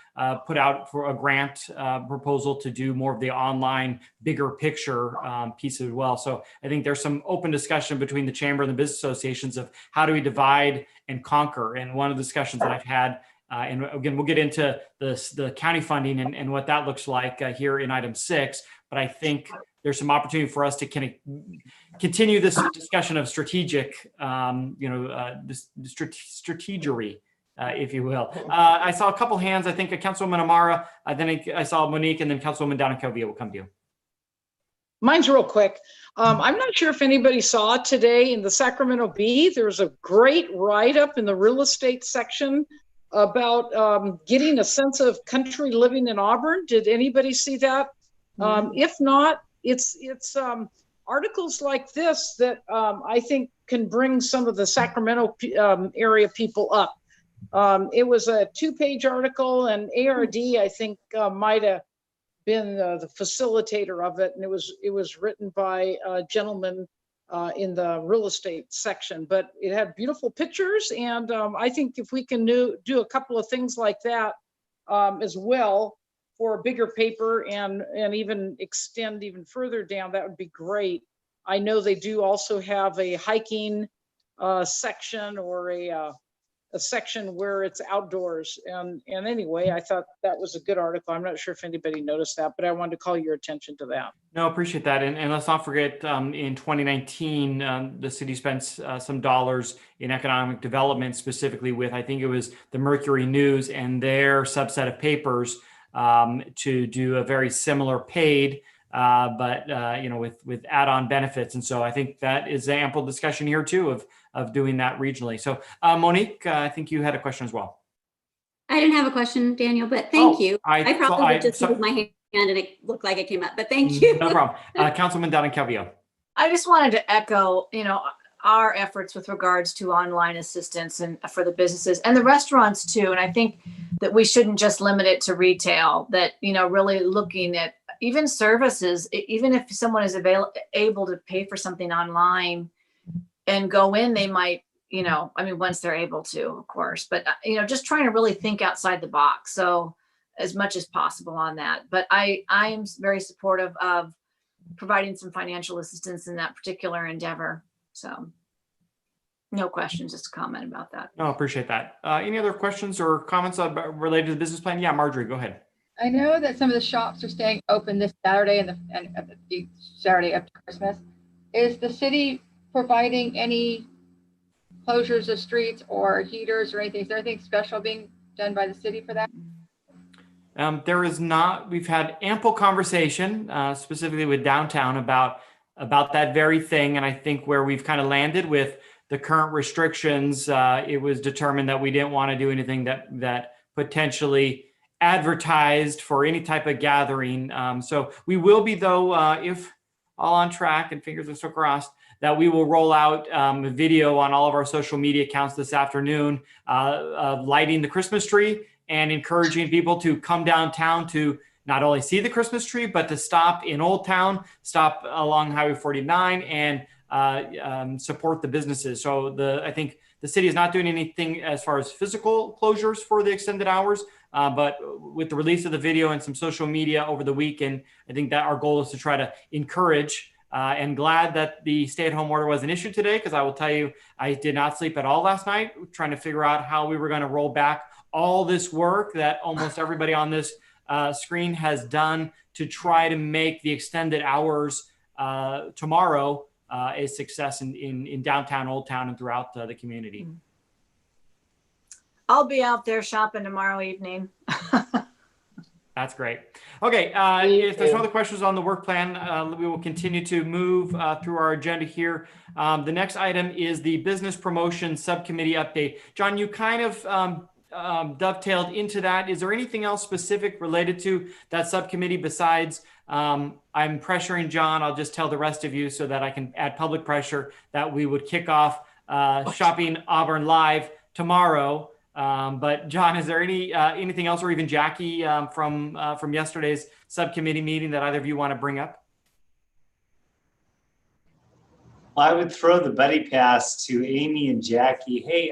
put out for a grant proposal to do more of the online, bigger picture piece as well. So I think there's some open discussion between the chamber and the business associations of how do we divide and conquer. And one of the discussions that I've had, and again, we'll get into the county funding and what that looks like here in item 6. But I think there's some opportunity for us to kind of continue this discussion of strategic, strategery, if you will. I saw a couple hands. I think Councilwoman Amara, then I saw Monique, and then Councilwoman Down in Calvillo will come to you. Mine's real quick. I'm not sure if anybody saw today in the Sacramento Bee, there's a great write-up in the real estate section about getting a sense of country living in Auburn. Did anybody see that? If not, it's articles like this that I think can bring some of the Sacramento area people up. It was a 2-page article, and ARD, I think, might have been the facilitator of it, and it was written by a gentleman in the real estate section, but it had beautiful pictures. And I think if we can do a couple of things like that as well for a bigger paper and even extend even further down, that would be great. I know they do also have a hiking section or a section where it's outdoors. And anyway, I thought that was a good article. I'm not sure if anybody noticed that, but I wanted to call your attention to that. No, appreciate that. And let's not forget, in 2019, the city spent some dollars in economic development, specifically with, I think it was the Mercury News and their subset of papers to do a very similar paid, but with add-on benefits. And so I think that is ample discussion here too of doing that regionally. So Monique, I think you had a question as well. I didn't have a question, Daniel, but thank you. I probably just moved my hand and it looked like it came up, but thank you. No problem. Councilman Down in Calvillo. I just wanted to echo, our efforts with regards to online assistance and for the businesses and the restaurants too. And I think that we shouldn't just limit it to retail, that, really looking at even services, even if someone is able to pay for something online and go in, they might, once they're able to, of course, but, just trying to really think outside the box. So as much as possible on that. But I am very supportive of providing some financial assistance in that particular endeavor. So no questions, just a comment about that. No, appreciate that. Any other questions or comments related to the business plan? Yeah, Marjorie, go ahead. I know that some of the shops are staying open this Saturday and the Saturday after Christmas. Is the city providing any closures of streets or heaters or anything? Is there anything special being done by the city for that? There is not. We've had ample conversation, specifically with downtown, about about that very thing. And I think where we've kind of landed with the current restrictions, it was determined that we didn't want to do anything that potentially advertised for any type of gathering. So we will be, though, if all on track and fingers are still crossed, that we will roll out a video on all of our social media accounts this afternoon, lighting the Christmas tree and encouraging people to come downtown to not only see the Christmas tree, but to stop in Old Town, stop along Highway 49, and support the businesses. So I think the city is not doing anything as far as physical closures for the extended hours, but with the release of the video and some social media over the weekend, I think that our goal is to try to encourage. And glad that the stay-at-home order was an issue today, because I will tell you, I did not sleep at all last night trying to figure out how we were going to roll back all this work that almost everybody on this screen has done to try to make the extended hours tomorrow a success in downtown Old Town and throughout the community. I'll be out there shopping tomorrow evening. That's great. Okay, if there's no other questions on the work plan, we will continue to move through our agenda here. The next item is the Business Promotion Subcommittee update. John, you kind of dovetailed into that. Is there anything else specific related to that subcommittee besides I'm pressuring John? I'll just tell the rest of you so that I can add public pressure that we would kick off Shopping Auburn Live tomorrow. But John, is there anything else, or even Jackie from yesterday's subcommittee meeting that either of you want to bring up? Well, I would throw the buddy pass to Amy and Jackie. Hey,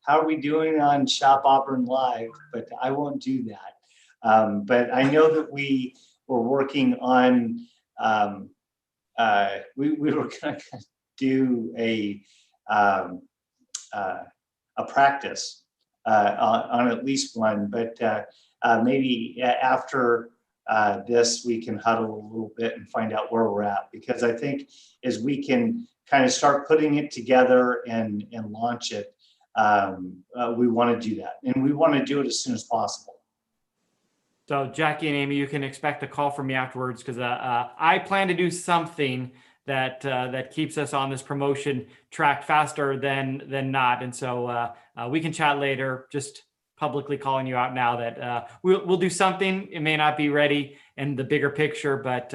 how are we doing on Shop Auburn Live? But I won't do that. But I know that we were working on, we were going to do a practice on at least one, but maybe after this, we can huddle a little bit and find out where we're at, because I think as we can kind of start putting it together and launch it, we want to do that, and we want to do it as soon as possible. So Jackie and Amy, you can expect a call from me afterwards, because I plan to do something that keeps us on this promotion track faster than not. And so we can chat later, just publicly calling you out now that we'll do something. It may not be ready in the bigger picture, but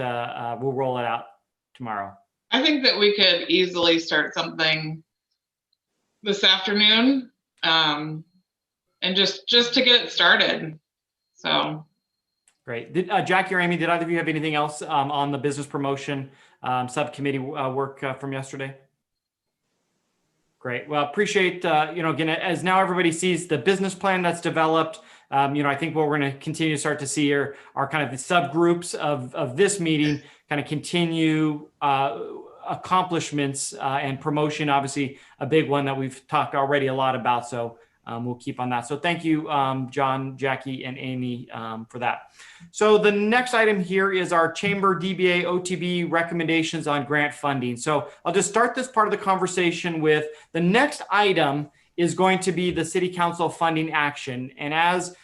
we'll roll it out tomorrow. I think that we could easily start something this afternoon, and just to get it started. So great. Jackie or Amy, did either of you have anything else on the business promotion subcommittee work from yesterday? Great. Well, appreciate, again, as now everybody sees the business plan that's developed, I think what we're going to continue to start to see are kind of the subgroups of this meeting kind of continue accomplishments and promotion, obviously a big one that we've talked already a lot about. So we'll keep on that. So thank you, John, Jackie, and Amy for that. So the next item here is our Chamber DBA OTB recommendations on grant funding. So I'll just start this part of the conversation with the next item is going to be the City Council funding action. And as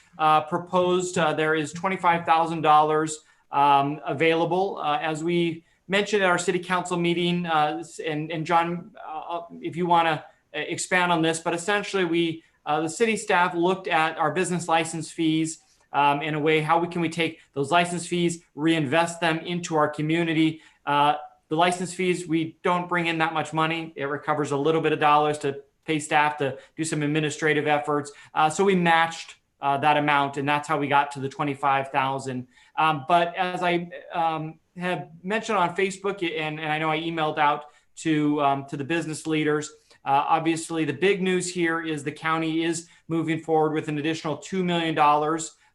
proposed, there is $25,000 available. As we mentioned at our City Council meeting, and John, if you want to expand on this, but essentially the city staff looked at our business license fees in a way, how can we take those license fees, reinvest them into our community. The license fees, we don't bring in that much money. It recovers a little bit of dollars to pay staff to do some administrative efforts. So we matched that amount, and that's how we got to the $25,000. But as I have mentioned on Facebook, and I know I emailed out to the business leaders, obviously, the big news here is the county is moving forward with an additional $2 million.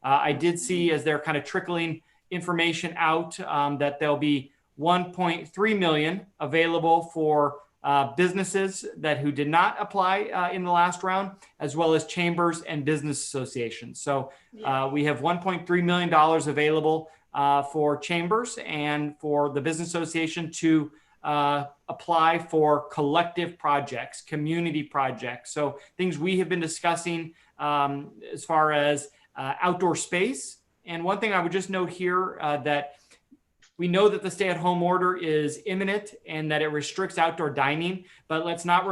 I did see, as they're kind of trickling information out, that there'll be $1.3 million available for businesses who did not apply in the last round, as well as chambers and business associations. So we have $1.3 million available for chambers and for the business association to apply for collective projects, community projects. So things we have been discussing as far as outdoor space. And one thing I would just note here that We know that the stay-at-home order is imminent and that it restricts outdoor dining, but let's not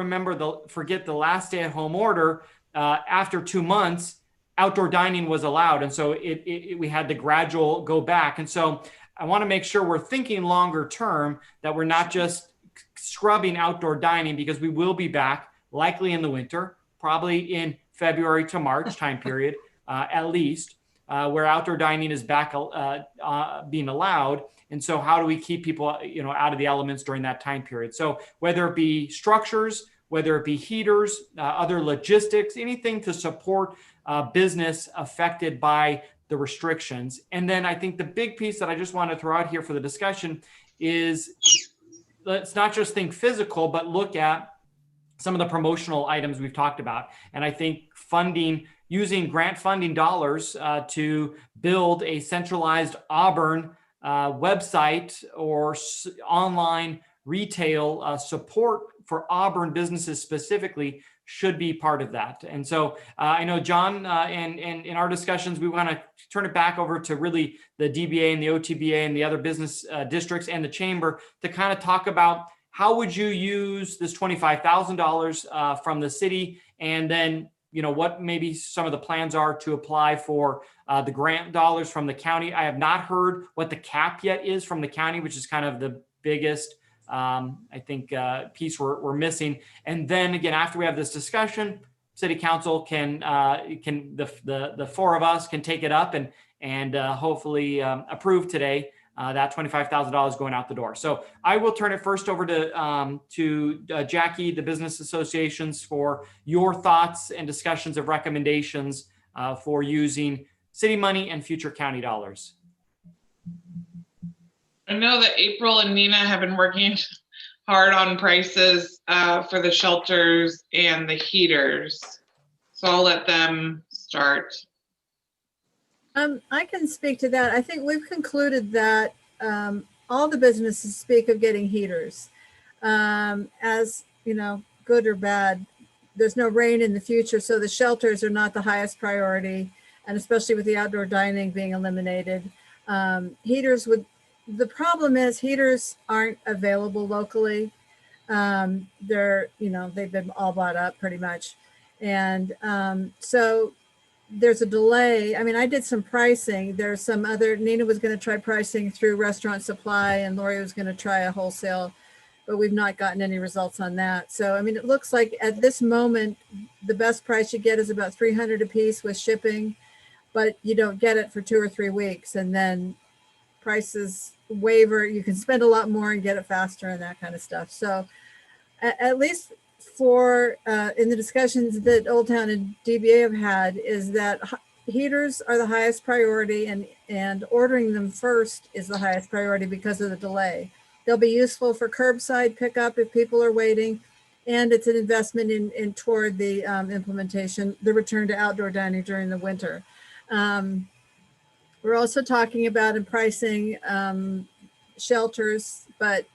forget the last stay-at-home order. After 2 months, outdoor dining was allowed, and so we had the gradual go back. And so I want to make sure we're thinking longer term, that we're not just scrubbing outdoor dining, because we will be back likely in the winter, probably in February to March time period, at least, where outdoor dining is back being allowed. And so how do we keep people, out of the elements during that time period? So whether it be structures, whether it be heaters, other logistics, anything to support business affected by the restrictions. And then I think the big piece that I just want to throw out here for the discussion is, let's not just think physical, but look at some of the promotional items we've talked about. And I think using grant funding dollars to build a centralized Auburn website or online retail support for Auburn businesses specifically should be part of that. And so I know, John, and in our discussions, we want to turn it back over to really the DBA and the OTBA and the other business districts and the chamber to kind of talk about how would you use this $25,000 from the city, and then what maybe some of the plans are to apply for the grant dollars from the county. I have not heard what the cap yet is from the county, which is kind of the biggest, I think, piece we're missing. And then again, after we have this discussion, City Council can the four of us can take it up and hopefully approve today that $25,000 going out the door. So I will turn it first over to Jackie, the business associations, for your thoughts and discussions of recommendations for using city money and future county dollars. I know that April and Nina have been working hard on prices for the shelters and the heaters. So I'll let them start. I can speak to that. I think we've concluded that all the businesses speak of getting heaters. As good or bad, there's no rain in the future, so the shelters are not the highest priority, and especially with the outdoor dining being eliminated. The problem is heaters aren't available locally. They've been all bought up pretty much. And so there's a delay. I mean, I did some pricing. There's some other, Nina was going to try pricing through Restaurant Supply, and Lori was going to try a wholesale, but we've not gotten any results on that. So, I mean, it looks like at this moment, the best price you get is about $300 a piece with shipping, but you don't get it for 2 or 3 weeks. And then prices waiver, you can spend a lot more and get it faster and that kind of stuff. So at least for in the discussions that Old Town and DBA have had, is that heaters are the highest priority, and ordering them first is the highest priority because of the delay. They'll be useful for curbside pickup if people are waiting, and it's an investment in toward the implementation, the return to outdoor dining during the winter. We're also talking about and pricing shelters, but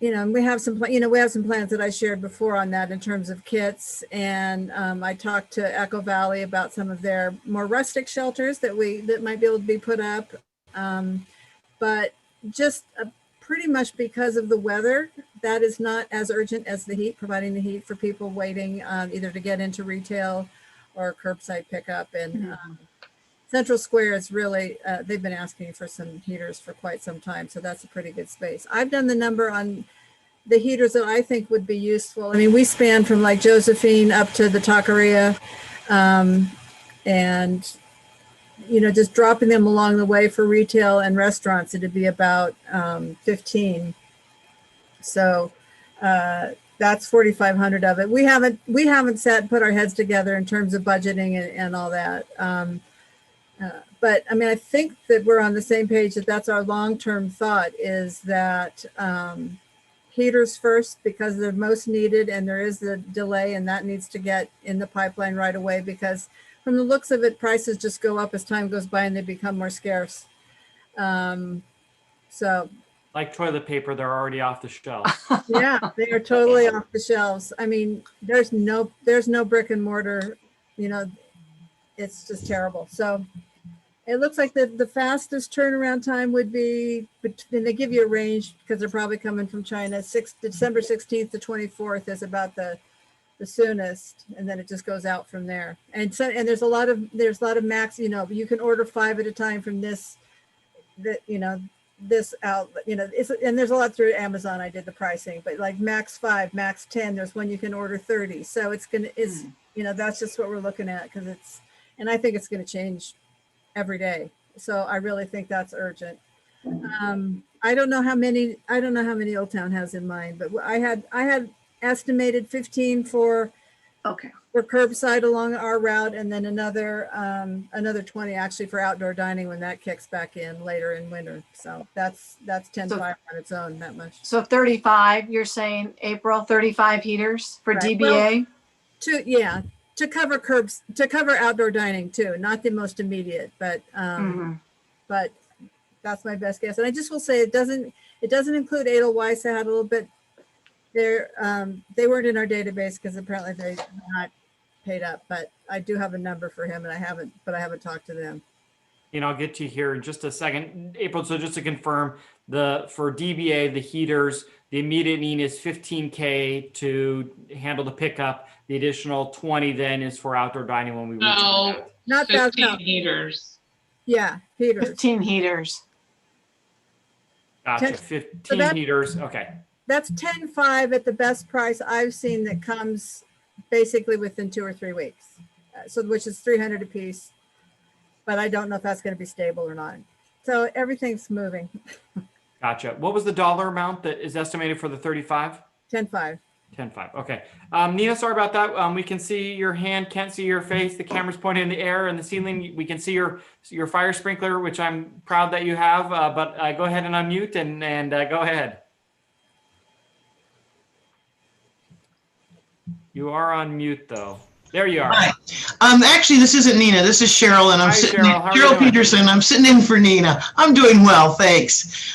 we have some plans that I shared before on that in terms of kits. And I talked to Echo Valley about some of their more rustic shelters that might be able to be put up. But just pretty much because of the weather, that is not as urgent as the heat, providing the heat for people waiting either to get into retail or curbside pickup. And Central Square is really, they've been asking for some heaters for quite some time. So that's a pretty good space. I've done the number on the heaters that I think would be useful. I mean, we span from like Josephine up to the Taqueria, and, just dropping them along the way for retail and restaurants, it'd be about 15. So that's 4,500 of it. We haven't sat and put our heads together in terms of budgeting and all that. But I mean, I think that we're on the same page, that's our long-term thought, is that heaters first because they're most needed, and there is a delay, and that needs to get in the pipeline right away, because from the looks of it, prices just go up as time goes by and they become more scarce. So like toilet paper, they're already off the shelf. Yeah, they are totally off the shelves. I mean, there's no brick and mortar, it's just terrible. So it looks like the fastest turnaround time would be, and they give you a range because they're probably coming from China. December 16th to 24th is about the soonest, and then it just goes out from there. And so, and there's a lot of max, you know, you can order 5 at a time from this outlet, you know, and there's a lot through Amazon. I did the pricing, but like max 5, max 10, there's one you can order 30. So you know, that's just what we're looking at, because and I think it's going to change every day. So I really think that's urgent. I don't know how many Old Town has in mind, but I had estimated 15 for curbside along our route, and then another 20 actually for outdoor dining when that kicks back in later in winter. So that's 10.5 on its own, that much. So 35, you're saying, April, 35 heaters for Right. DBA? Well, to cover outdoor dining too, not the most immediate, but but that's my best guess. And I just will say it doesn't include Edelweiss. I had a little bit there. They weren't in our database because apparently they're not paid up, but I do have a number for him, and I haven't talked to them. You know, I'll get to you here in just a second, April. So just to confirm, for DBA, the heaters, the immediate need is $15K to handle the pickup. The additional 20 then is for outdoor dining when we No, not 15 heaters. Yeah, heaters. 15 heaters. Gotcha. 10 15 heaters. Okay. That's 10.5 at the best price I've seen that comes basically within 2 or 3 weeks. So which is 300 a piece, but I don't know if that's going to be stable or not. So everything's moving. Gotcha. What was the dollar amount that is estimated for the 35? 10.5. 10.5. Okay. Nina, sorry about that. We can see your hand, can't see your face. The camera's pointed in the air and the ceiling. We can see your fire sprinkler, which I'm proud that you have. But go ahead and unmute and go ahead. You are on mute though. There you are. Hi. Actually, this isn't Nina. This is Cheryl, and I'm Cheryl Peterson. I'm sitting in for Nina. I'm doing well, thanks.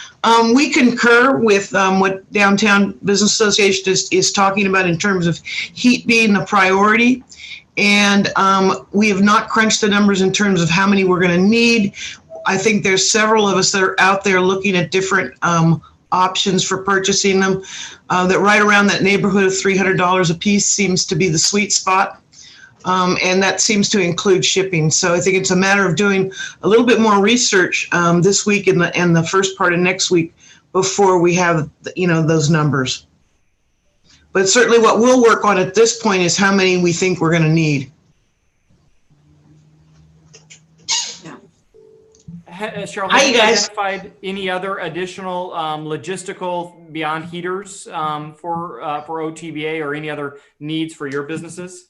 We concur with what Downtown Business Association is talking about in terms of heat being the priority. And we have not crunched the numbers in terms of how many we're going to need. I think there's several of us that are out there looking at different options for purchasing them. That right around that neighborhood of $300 a piece seems to be the sweet spot. And that seems to include shipping. So I think it's a matter of doing a little bit more research this week and the first part of next week before we have, those numbers. But certainly what we'll work on at this point is how many we think we're going to need. Cheryl, have you identified any other additional logistical beyond heaters for OTBA or any other needs for your businesses?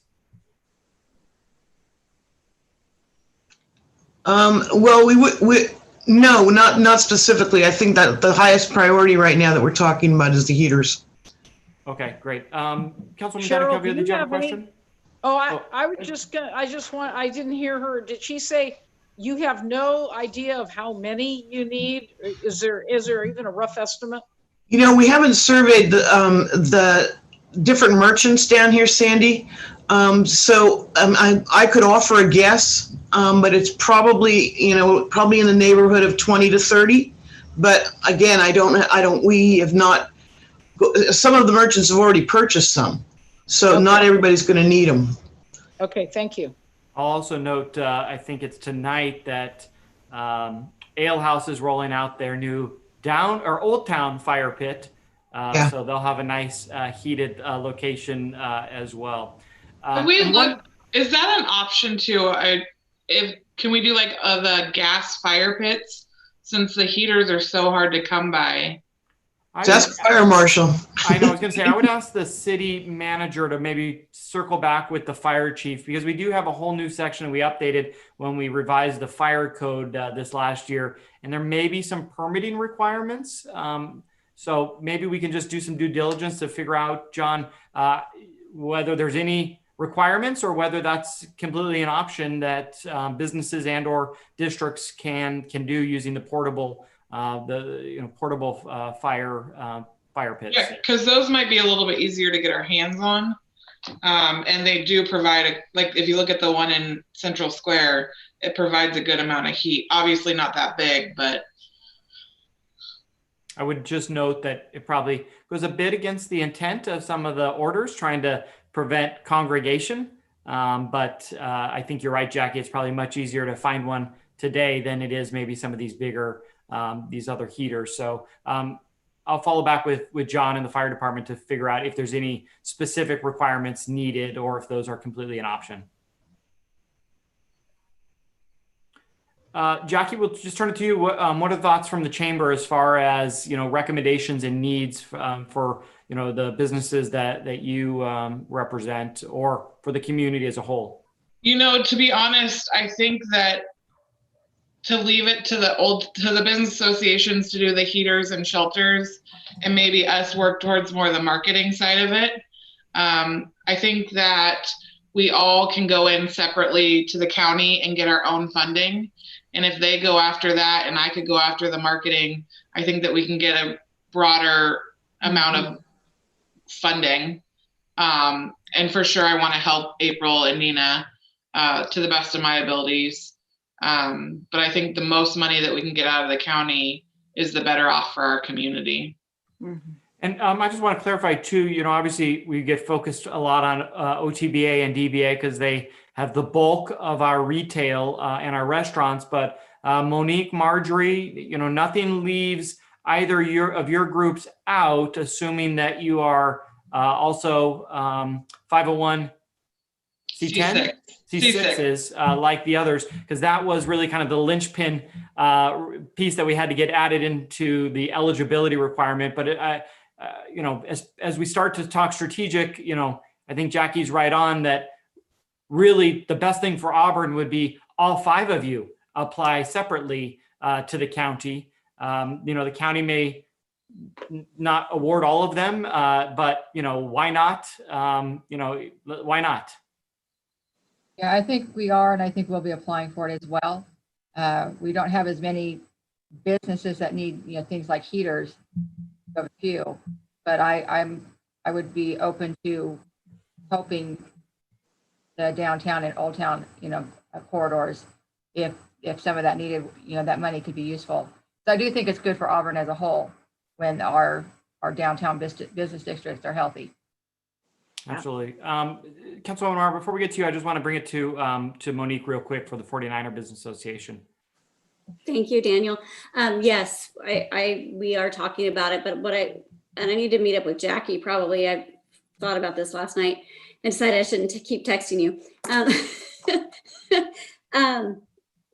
Well, no, not specifically. I think that the highest priority right now that we're talking about is the heaters. Okay, great. Councilwoman Cheryl, Did you have a question? I didn't hear her. Did she say you have no idea of how many you need? Is there even a rough estimate? We haven't surveyed the different merchants down here, Sandy. I could offer a guess, but it's probably in the neighborhood of 20 to 30. But again, we have not, some of the merchants have already purchased some. So not everybody's going to need them. Okay, thank you. I'll also note, I think it's tonight that Ale House is rolling out their new Old Town fire pit. So they'll have a nice heated location as well. Is that an option too? Can we do like the gas fire pits since the heaters are so hard to come by? Just fire marshal. I know. I was going to say I would ask the city manager to maybe circle back with the fire chief, because we do have a whole new section we updated when we revised the fire code this last year, and there may be some permitting requirements. So maybe we can just do some due diligence to figure out, John, whether there's any requirements or whether that's completely an option that businesses and or districts can do using the portable fire pits. Yeah, because those might be a little bit easier to get our hands on. And they do provide, like if you look at the one in Central Square, it provides a good amount of heat. Obviously not that big, but. I would just note that it probably goes a bit against the intent of some of the orders, trying to prevent congregation. But I think you're right, Jackie. It's probably much easier to find one today than it is maybe some of these bigger, these other heaters. So I'll follow back with John and the fire department to figure out if there's any specific requirements needed or if those are completely an option. Jackie, we'll just turn it to you. What are the thoughts from the chamber as far as, recommendations and needs for, the businesses that you represent or for the community as a whole? To be honest, I think that to leave it to the business associations to do the heaters and shelters and maybe us work towards more of the marketing side of it. I think that we all can go in separately to the county and get our own funding. And if they go after that and I could go after the marketing, I think that we can get a broader amount of funding. And for sure, I want to help April and Nina to the best of my abilities. But I think the most money that we can get out of the county is the better off for our community. Mm-hmm. And I just want to clarify too, obviously we get focused a lot on OTBA and DBA because they have the bulk of our retail and our restaurants. But Monique, Marjorie, nothing leaves either of your groups out, assuming that you are also 501c10. C6s like the others, because that was really kind of the linchpin piece that we had to get added into the eligibility requirement. But as we start to talk strategic, I think Jackie's right on that. Really, the best thing for Auburn would be all 5 of you apply separately to the county. The county may not award all of them, but why not? Why not? Yeah, I think we are, and I think we'll be applying for it as well. We don't have as many businesses that need, things like heaters, a few, but I would be open to helping the downtown and Old Town, corridors, if some of that needed, that money could be useful. So I do think it's good for Auburn as a whole when our downtown business districts are healthy. Absolutely. Councilwoman Mara, before we get to you, I just want to bring it to Monique real quick for the 49er Business Association. Thank you, Daniel. Yes, we are talking about it, but I need to meet up with Jackie probably. I thought about this last night and decided I shouldn't keep texting you.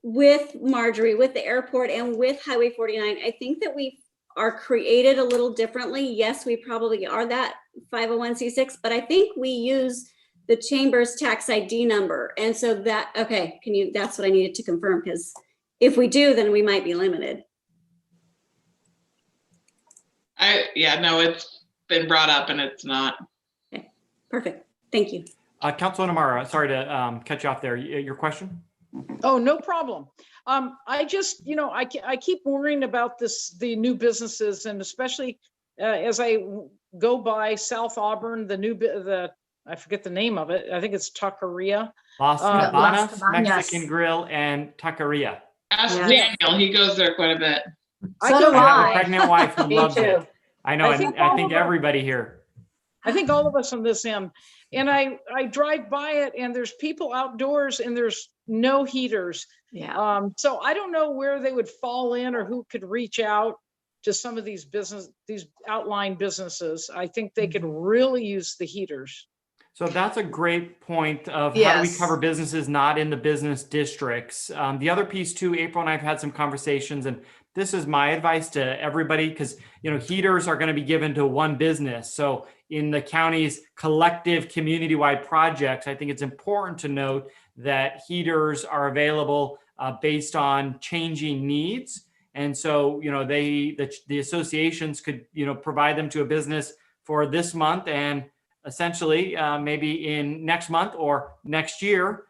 With Marjorie, with the airport and with Highway 49, I think that we are created a little differently. Yes, we probably are that 501c6, but I think we use the chamber's tax ID number. And so that's what I needed to confirm, because if we do, then we might be limited. It's been brought up and it's not. Okay, perfect. Thank you. Councilwoman Mara, sorry to cut you off there. Your question? Oh, no problem. I just, I keep worrying about the new businesses, and especially as I go by South Auburn, I forget the name of it. I think it's Taqueria. Las Cabanas Mexican Grill and Taqueria. Ask Daniel, he goes there quite a bit. I have a pregnant wife who loves it. I know, I think everybody here. I think all of us on this end. And I drive by it and there's people outdoors and there's no heaters. Yeah. So I don't know where they would fall in or who could reach out to some of these outlying businesses. I think they could really use the heaters. So that's a great point of how do we cover businesses not in the business districts. The other piece too, April and I have had some conversations, and this is my advice to everybody, because heaters are going to be given to one business. So in the county's collective community-wide projects, I think it's important to note that heaters are available based on changing needs. And so, the associations could, provide them to a business for this month, and essentially maybe in next month or next year,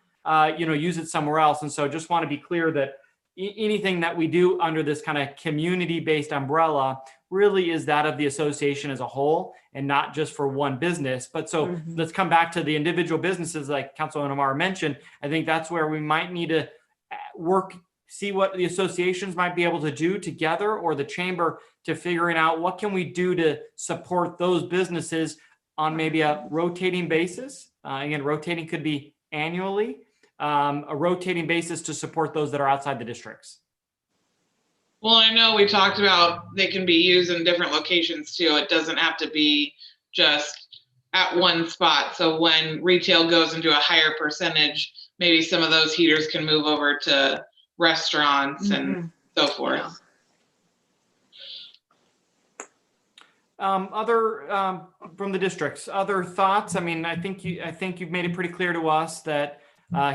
use it somewhere else. And so just want to be clear that anything that we do under this kind of community-based umbrella really is that of the association as a whole and not just for one business. But so let's come back to the individual businesses like Councilwoman Amara mentioned. I think that's where we might need to see what the associations might be able to do together, or the chamber, to figuring out what can we do to support those businesses on maybe a rotating basis. Again, rotating could be annually, a rotating basis to support those that are outside the districts. Well, I know we talked about they can be used in different locations too. It doesn't have to be just at one spot. So when retail goes into a higher percentage, maybe some of those heaters can move over to restaurants and so forth. Other from the districts, other thoughts? I mean, I think you've made it pretty clear to us that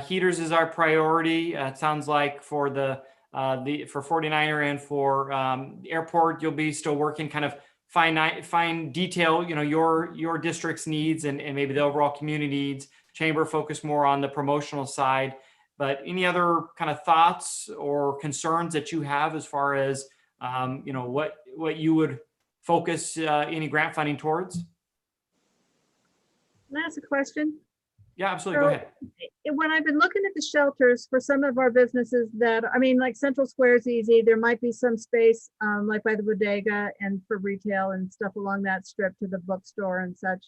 heaters is our priority. It sounds like for for 49er and for airport, you'll be still working kind of fine detail, your district's needs and maybe the overall community needs. Chamber focus more on the promotional side. But any other kind of thoughts or concerns that you have as far as, what you would focus any grant funding towards? Can I ask a question? Yeah, absolutely. Go ahead. When I've been looking at the shelters for some of our businesses like Central Square is easy. There might be some space like by the bodega and for retail and stuff along that strip to the bookstore and such.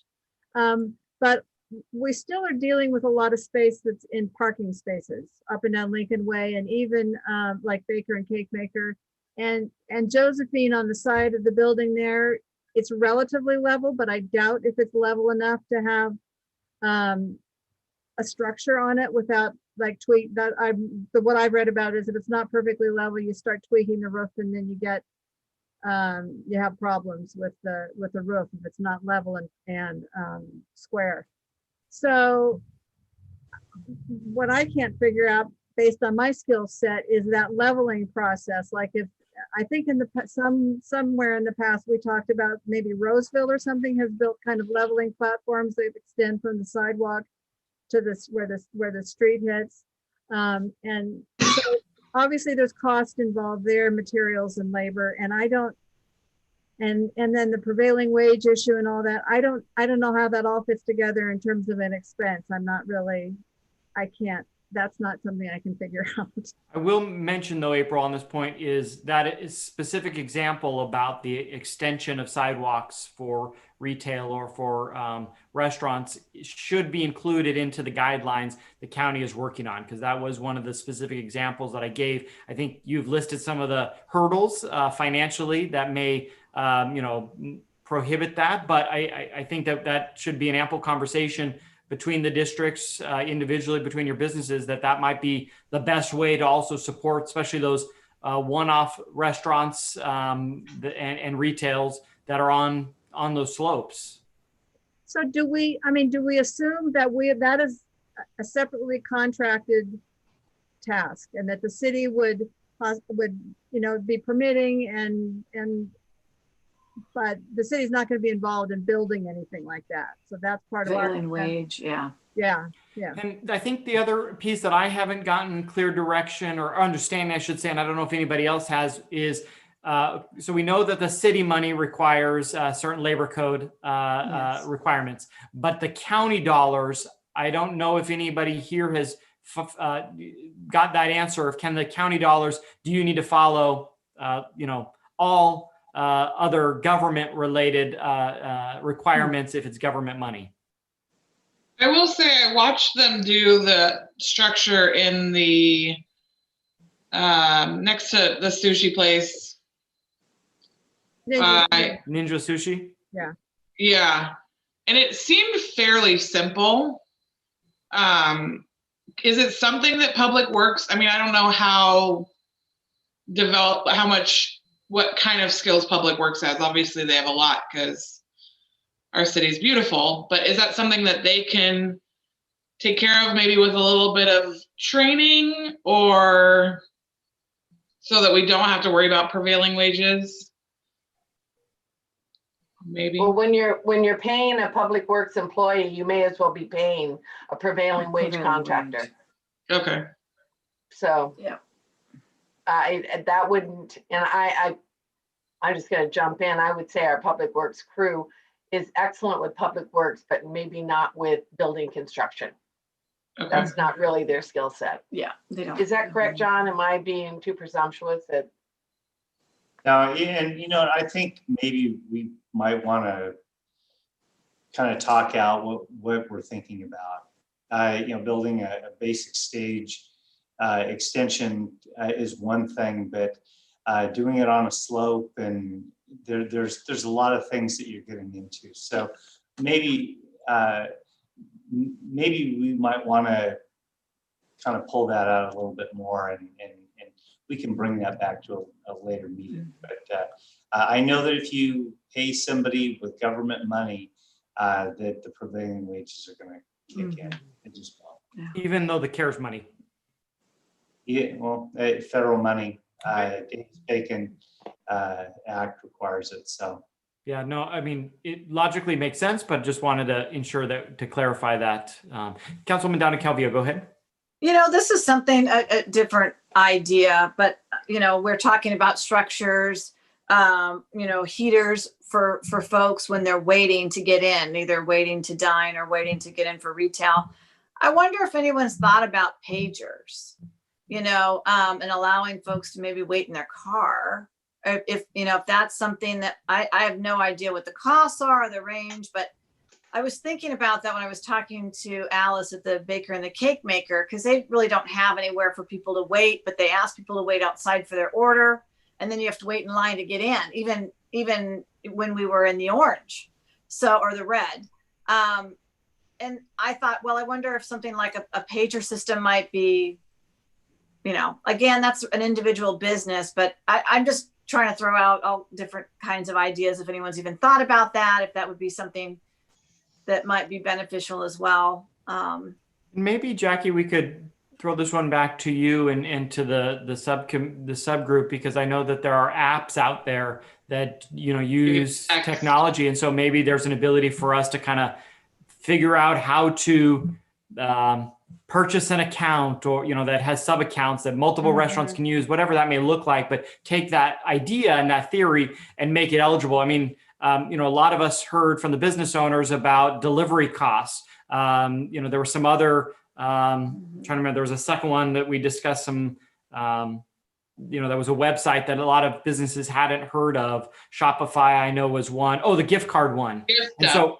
But we still are dealing with a lot of space that's in parking spaces up and down Lincoln Way, and even like Baker and Cake Maker and Josephine on the side of the building there. It's relatively level, but I doubt if it's level enough to have a structure on it without like what I've read about is if it's not perfectly level, you start tweaking the roof and then you get you have problems with the roof if it's not level and square. So what I can't figure out based on my skill set is that leveling process. Like if I think in somewhere in the past we talked about maybe Roseville or something has built kind of leveling platforms that extend from the sidewalk to this where the street hits, and so obviously there's cost involved there, materials and labor, and I don't. And then the prevailing wage issue and all that, I don't know how that all fits together in terms of an expense. That's not something I can figure out. I will mention though, April, on this point is that a specific example about the extension of sidewalks for retail or for restaurants should be included into the guidelines the county is working on, because that was one of the specific examples that I gave. I think you've listed some of the hurdles financially that may prohibit that, but I think that should be an ample conversation between the districts, individually between your businesses, that might be the best way to also support, especially those one-off restaurants and retails that are on those slopes. So do we assume that is a separately contracted task and that the city would be permitting but the city's not going to be involved in building anything like that. So that's part of our wage. Yeah. And I think the other piece that I haven't gotten clear direction or understanding, I should say, and I don't know if anybody else has, is so we know that the city money requires certain labor code requirements, but the county dollars, I don't know if anybody here has got that answer. If can the county dollars, do you need to follow, all other government related requirements if it's government money? I will say I watched them do the structure in the next to the sushi place. Ninja Sushi? Yeah. And it seemed fairly simple. Is it something that Public Works, I don't know what kind of skills Public Works has. Obviously they have a lot because our city's beautiful, but is that something that they can take care of maybe with a little bit of training, or so that we don't have to worry about prevailing wages? Maybe. Well, when you're paying a Public Works employee, you may as well be paying a prevailing wage contractor. Okay. So yeah, that wouldn't, and I'm just going to jump in. I would say our public works crew is excellent with public works, but maybe not with building construction. Okay. That's not really their skill set. Yeah, they don't. Is that correct, John? Am I being too presumptuous? That Now, and you know, I think maybe we might want to kind of talk out what we're thinking about. You know, building a basic stage extension is one thing, but doing it on a slope, and there's a lot of things that you're getting into. So maybe maybe we might want to kind of pull that out a little bit more, and we can bring that back to a later meeting. But I know that if you pay somebody with government money, that the prevailing wages are going to kick in as well. Even though the CARES money. Yeah, well, federal money, Davis Bacon Act requires it. So. Yeah, no, I mean, it logically makes sense, but just wanted to ensure that, to clarify that. Councilwoman Donna Calvillo, go ahead. You know, this is something, a different idea, but, you know, we're talking about structures, you know, heaters for folks when they're waiting to get in, either waiting to dine or waiting to get in for retail. I wonder if anyone's thought about pagers, you know, and allowing folks to maybe wait in their car. If, you know, if that's something that I have no idea what the costs are or the range, but I was thinking about that when I was talking to Alice at the Baker and the Cake Maker, because they really don't have anywhere for people to wait, but they ask people to wait outside for their order. And then you have to wait in line to get in, even when we were in the orange, so, or the red. And I thought, well, I wonder if something like a pager system might be, you know, again, that's an individual business, but I'm just trying to throw out all different kinds of ideas. If anyone's even thought about that, if that would be something that might be beneficial as well. Maybe, Jackie, we could throw this one back to you and to the subgroup, because I know that there are apps out there that, you know, use technology. And so maybe there's an ability for us to kind of figure out how to purchase an account, or, you know, that has sub accounts that multiple restaurants can use, whatever that may look like, but take that idea and that theory and make it eligible. I mean, you know, a lot of us heard from the business owners about delivery costs. You know, there were some other, trying to remember, there was a second one that we discussed some, you know, there was a website that a lot of businesses hadn't heard of. Shopify, I know, was one. Oh, the gift card one. And so,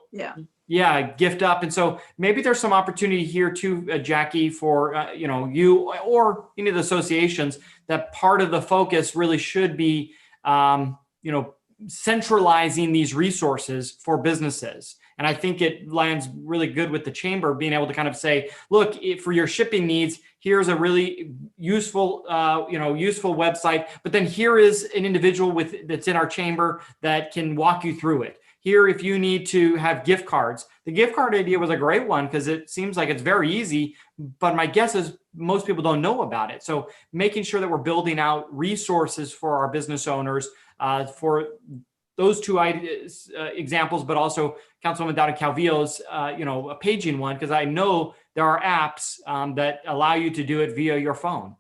yeah, Gift Up. And so maybe there's some opportunity here too, Jackie, for, you know, you or any of the associations, that part of the focus really should be, you know, centralizing these resources for businesses. And I think it lands really good with the chamber being able to kind of say, look, for your shipping needs, here's a really useful, you know, useful website, but then here is an individual that's in our chamber that can walk you through it. Here, if you need to have gift cards, the gift card idea was a great one because it seems like it's very easy, but my guess is most people don't know about it. So making sure that we're building out resources for our business owners for those two ideas, examples, but also Councilwoman Donna Calvillo's, you know, a paging one, because I know there are apps that allow you to do it via your phone.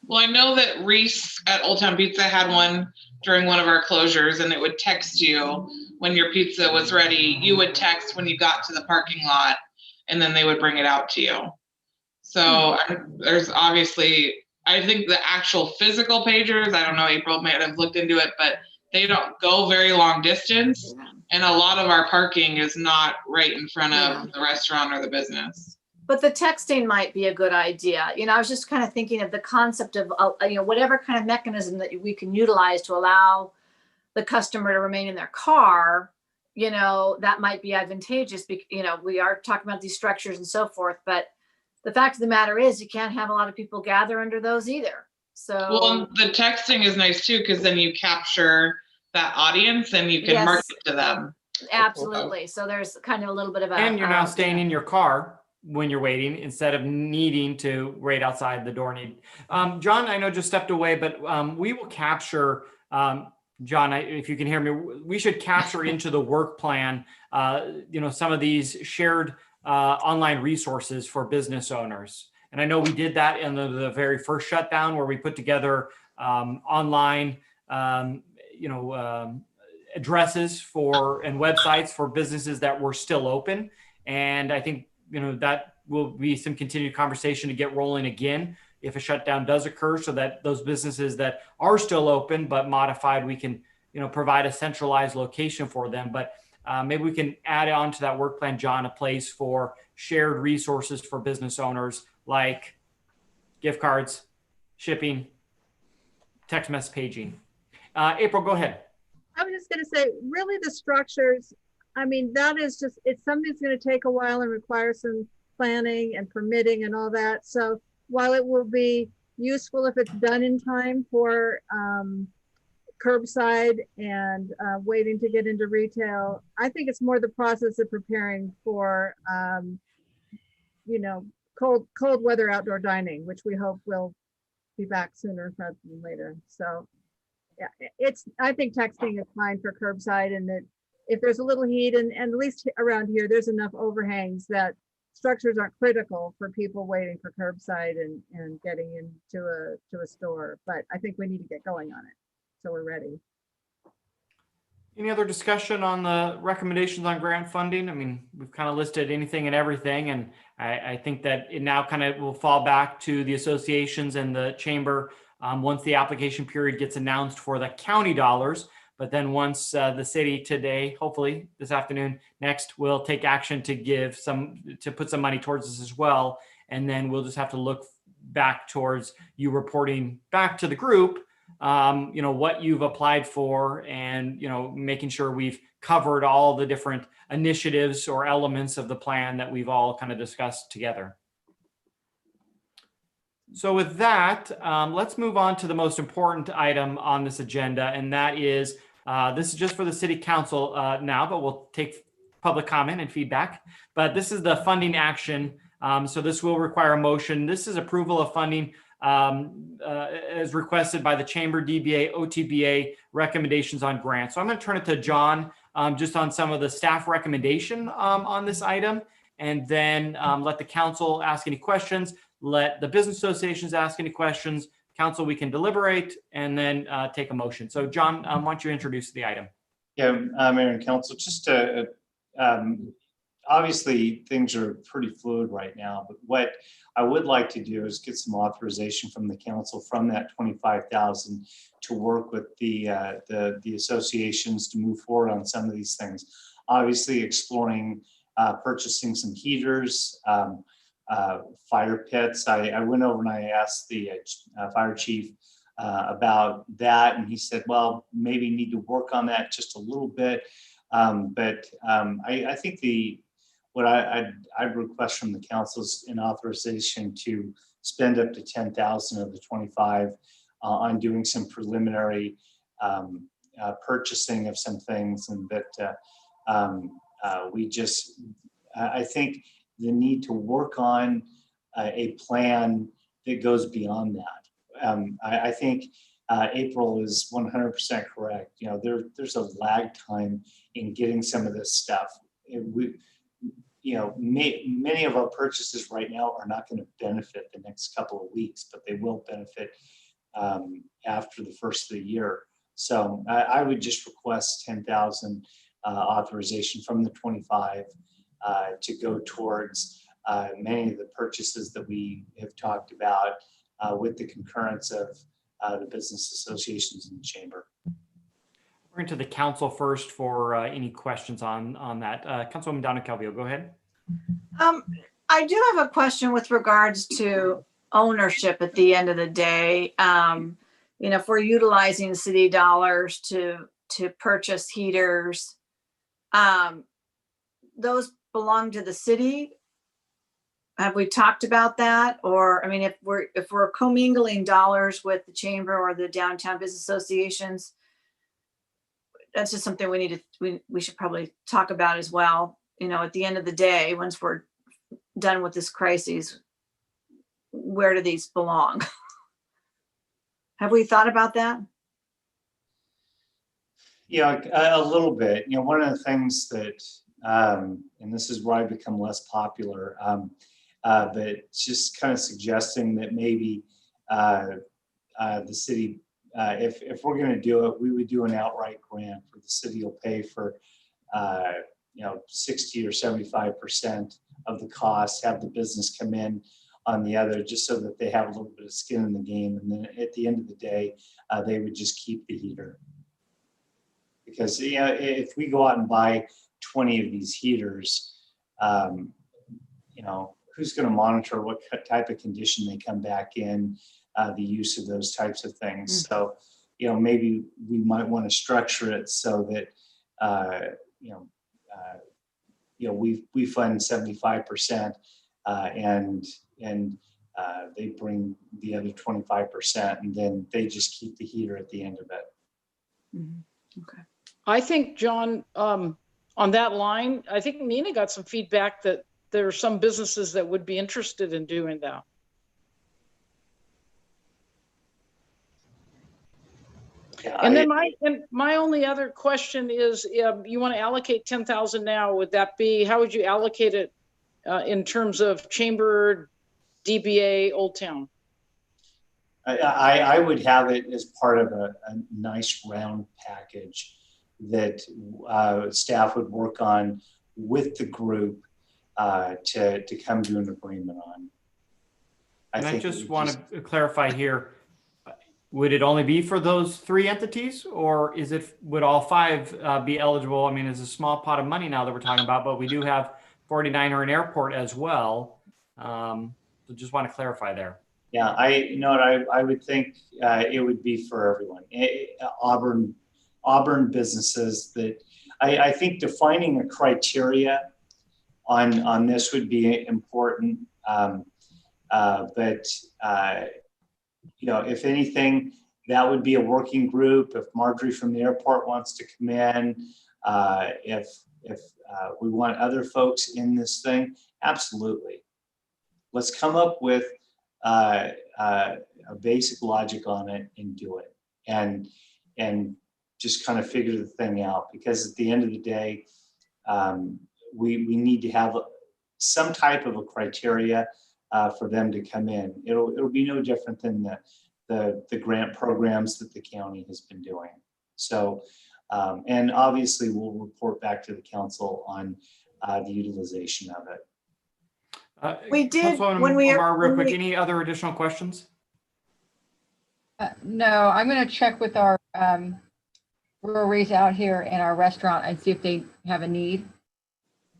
Well, I know that Reese at Old Town Pizza had one during one of our closures, and it would text you when your pizza was ready. You would text when you got to the parking lot, and then they would bring it out to you. So there's obviously, I think the actual physical pagers, I don't know, April may have looked into it, but they don't go very long distance. And a lot of our parking is not right in front of the restaurant or the business. But the texting might be a good idea. You know, I was just kind of thinking of the concept of, you know, whatever kind of mechanism that we can utilize to allow the customer to remain in their car, you know, that might be advantageous. You know, we are talking about these structures and so forth, but the fact of the matter is you can't have a lot of people gather under those either. So, well, the texting is nice too, because then you capture that audience and you can market to them. Absolutely. So there's kind of a little bit of a, and you're now staying in your car when you're waiting instead of needing to wait outside the door. John, I know just stepped away, but we will capture, John, if you can hear me, we should capture into the work plan, you know, some of these shared online resources for business owners. And I know we did that in the very first shutdown, where we put together online, addresses for and websites for businesses that were still open. And I think, that will be some continued conversation to get rolling again if a shutdown does occur, so that those businesses that are still open but modified, we can, provide a centralized location for them. But maybe we can add on to that work plan, John, a place for shared resources for business owners like gift cards, shipping, text message paging. April, go ahead. I was just going to say, really the structures, I mean, that is just, it's something that's going to take a while and require some planning and permitting and all that. So while it will be useful if it's done in time for curbside and waiting to get into retail, I think it's more the process of preparing for, cold weather outdoor dining, which we hope will be back sooner rather than later. So yeah, I think texting is fine for curbside, and that if there's a little heat, and at least around here, there's enough overhangs that structures aren't critical for people waiting for curbside and getting into a store. But I think we need to get going on it, so we're ready. Any other discussion on the recommendations on grant funding? I mean, we've kind of listed anything and everything, and I think that it now kind of will fall back to the associations and the chamber once the application period gets announced for the county dollars. But then once the city today, hopefully this afternoon, next, will take action to put some money towards this as well. And then we'll just have to look back towards you reporting back to the group, what you've applied for, and, making sure we've covered all the different initiatives or elements of the plan that we've all kind of discussed together. So with that, let's move on to the most important item on this agenda, and that is, this is just for the city council now, but we'll take public comment and feedback. But this is the funding action. So this will require a motion. This is approval of funding as requested by the Chamber, DBA, OTBA recommendations on grants. So I'm going to turn it to John just on some of the staff recommendation on this item, and then let the council ask any questions. Let the business associations ask any questions. Council, we can deliberate and then take a motion. So John, why don't you introduce the item? Yeah, Mayor and Council, just obviously things are pretty fluid right now, but what I would like to do is get some authorization from the council from that 25,000 to work with the associations to move forward on some of these things. Obviously exploring purchasing some heaters, fire pits. I went over and I asked the fire chief about that, and he said, well, maybe need to work on that just a little bit. But I think what I'd request from the council is an authorization to spend up to 10,000 of the 25 on doing some preliminary purchasing of some things, and that I think the need to work on a plan that goes beyond that. I think April is 100% correct. There's a lag time in getting some of this stuff. Many of our purchases right now are not going to benefit the next couple of weeks, but they will benefit after the first of the year. So I would just request 10,000 authorization from the 25 to go towards many of the purchases that we have talked about with the concurrence of the business associations in the chamber. We're into the council first for any questions on that. Councilwoman Donna Calvillo, go ahead. I do have a question with regards to ownership at the end of the day. If we're utilizing city dollars to purchase heaters, those belong to the city. Have we talked about that? Or, I mean, if we're commingling dollars with the chamber or the downtown business associations, that's just something we should probably talk about as well. At the end of the day, once we're done with this crisis, where do these belong? Have we thought about that? Yeah, a little bit. One of the things that, and this is where I become less popular, but just kind of suggesting that maybe the city if we're going to do it, we would do an outright grant where the city will pay for, 60 or 75% of the cost, have the business come in on the other, just so that they have a little bit of skin in the game. And then at the end of the day, they would just keep the heater. Because if we go out and buy 20 of these heaters, who's going to monitor what type of condition they come back in, the use of those types of things. So, maybe we might want to structure it so that, we fund 75% and they bring the other 25%, and then they just keep the heater at the end of it. Okay. I think, John, on that line, I think Nina got some feedback that there are some businesses that would be interested in doing that. Yeah, And then my only other question is, you want to allocate 10,000 now? Would that be, how would you allocate it in terms of chamber, DBA, Old Town? I would have it as part of a nice round package that staff would work on with the group to come to an agreement on. I just want to clarify here. Would it only be for those 3 entities, or would all 5 be eligible? I mean, it's a small pot of money now that we're talking about, but we do have 49er and airport as well. So just want to clarify there. Yeah, I would think it would be for everyone. Auburn businesses that I think defining a criteria on this would be important. But if anything, that would be a working group. If Marjorie from the airport wants to come in, if we want other folks in this thing, absolutely. Let's come up with a basic logic on it and do it, and just kind of figure the thing out. Because at the end of the day, we need to have some type of a criteria for them to come in. It'll be no different than the grant programs that the county has been doing. So, and obviously we'll report back to the council on the utilization of it. We did Any other additional questions? No, I'm going to check with our breweries out here and our restaurant and see if they have a need.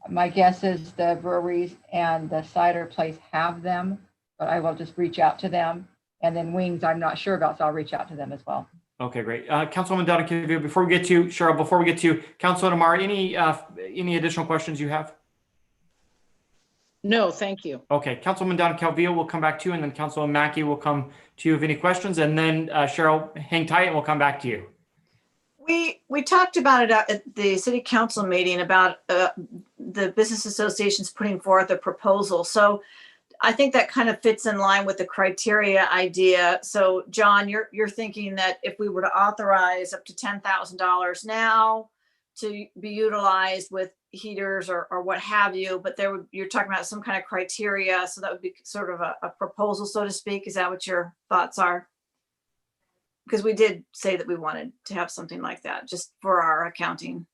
My guess is the breweries and the cider place have them, but I will just reach out to them. And then wings, I'm not sure about, so I'll reach out to them as well. Okay, great. Councilwoman Donaghue, before we get to Cheryl, before we get to Councilor Amar, any additional questions you have? No, thank you. Okay, Councilwoman Donaghue, we'll come back to you, and then Councilwoman Mackey will come to you with any questions, and then Cheryl, hang tight, and we'll come back to you. We talked about it at the city council meeting about the business associations putting forth a proposal. So I think that kind of fits in line with the criteria idea. So John, you're thinking that if we were to authorize up to $10,000 now to be utilized with heaters or what have you, but you're talking about some kind of criteria. So that would be sort of a proposal, so to speak. Is that what your thoughts are? Because we did say that we wanted to have something like that just for our accounting.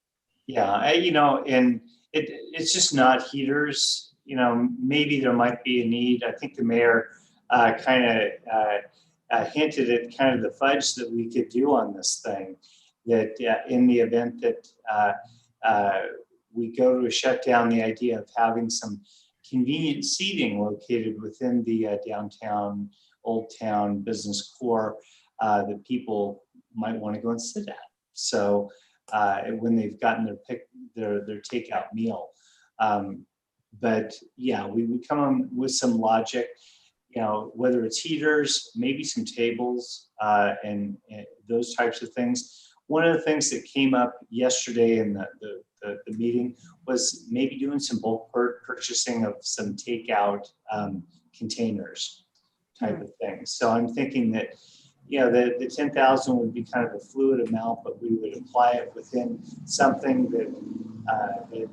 Yeah, and it's just not heaters. Maybe there might be a need. I think the mayor kind of hinted at kind of the fudge that we could do on this thing, that in the event that we go to a shutdown, the idea of having some convenient seating located within the downtown, Old Town business core that people might want to go and sit at. So when they've gotten their takeout meal. But yeah, we would come on with some logic, whether it's heaters, maybe some tables, and those types of things. One of the things that came up yesterday in the meeting was maybe doing some bulk purchasing of some takeout containers type of thing. So I'm thinking that, the 10,000 would be kind of a fluid amount, but we would apply it within something that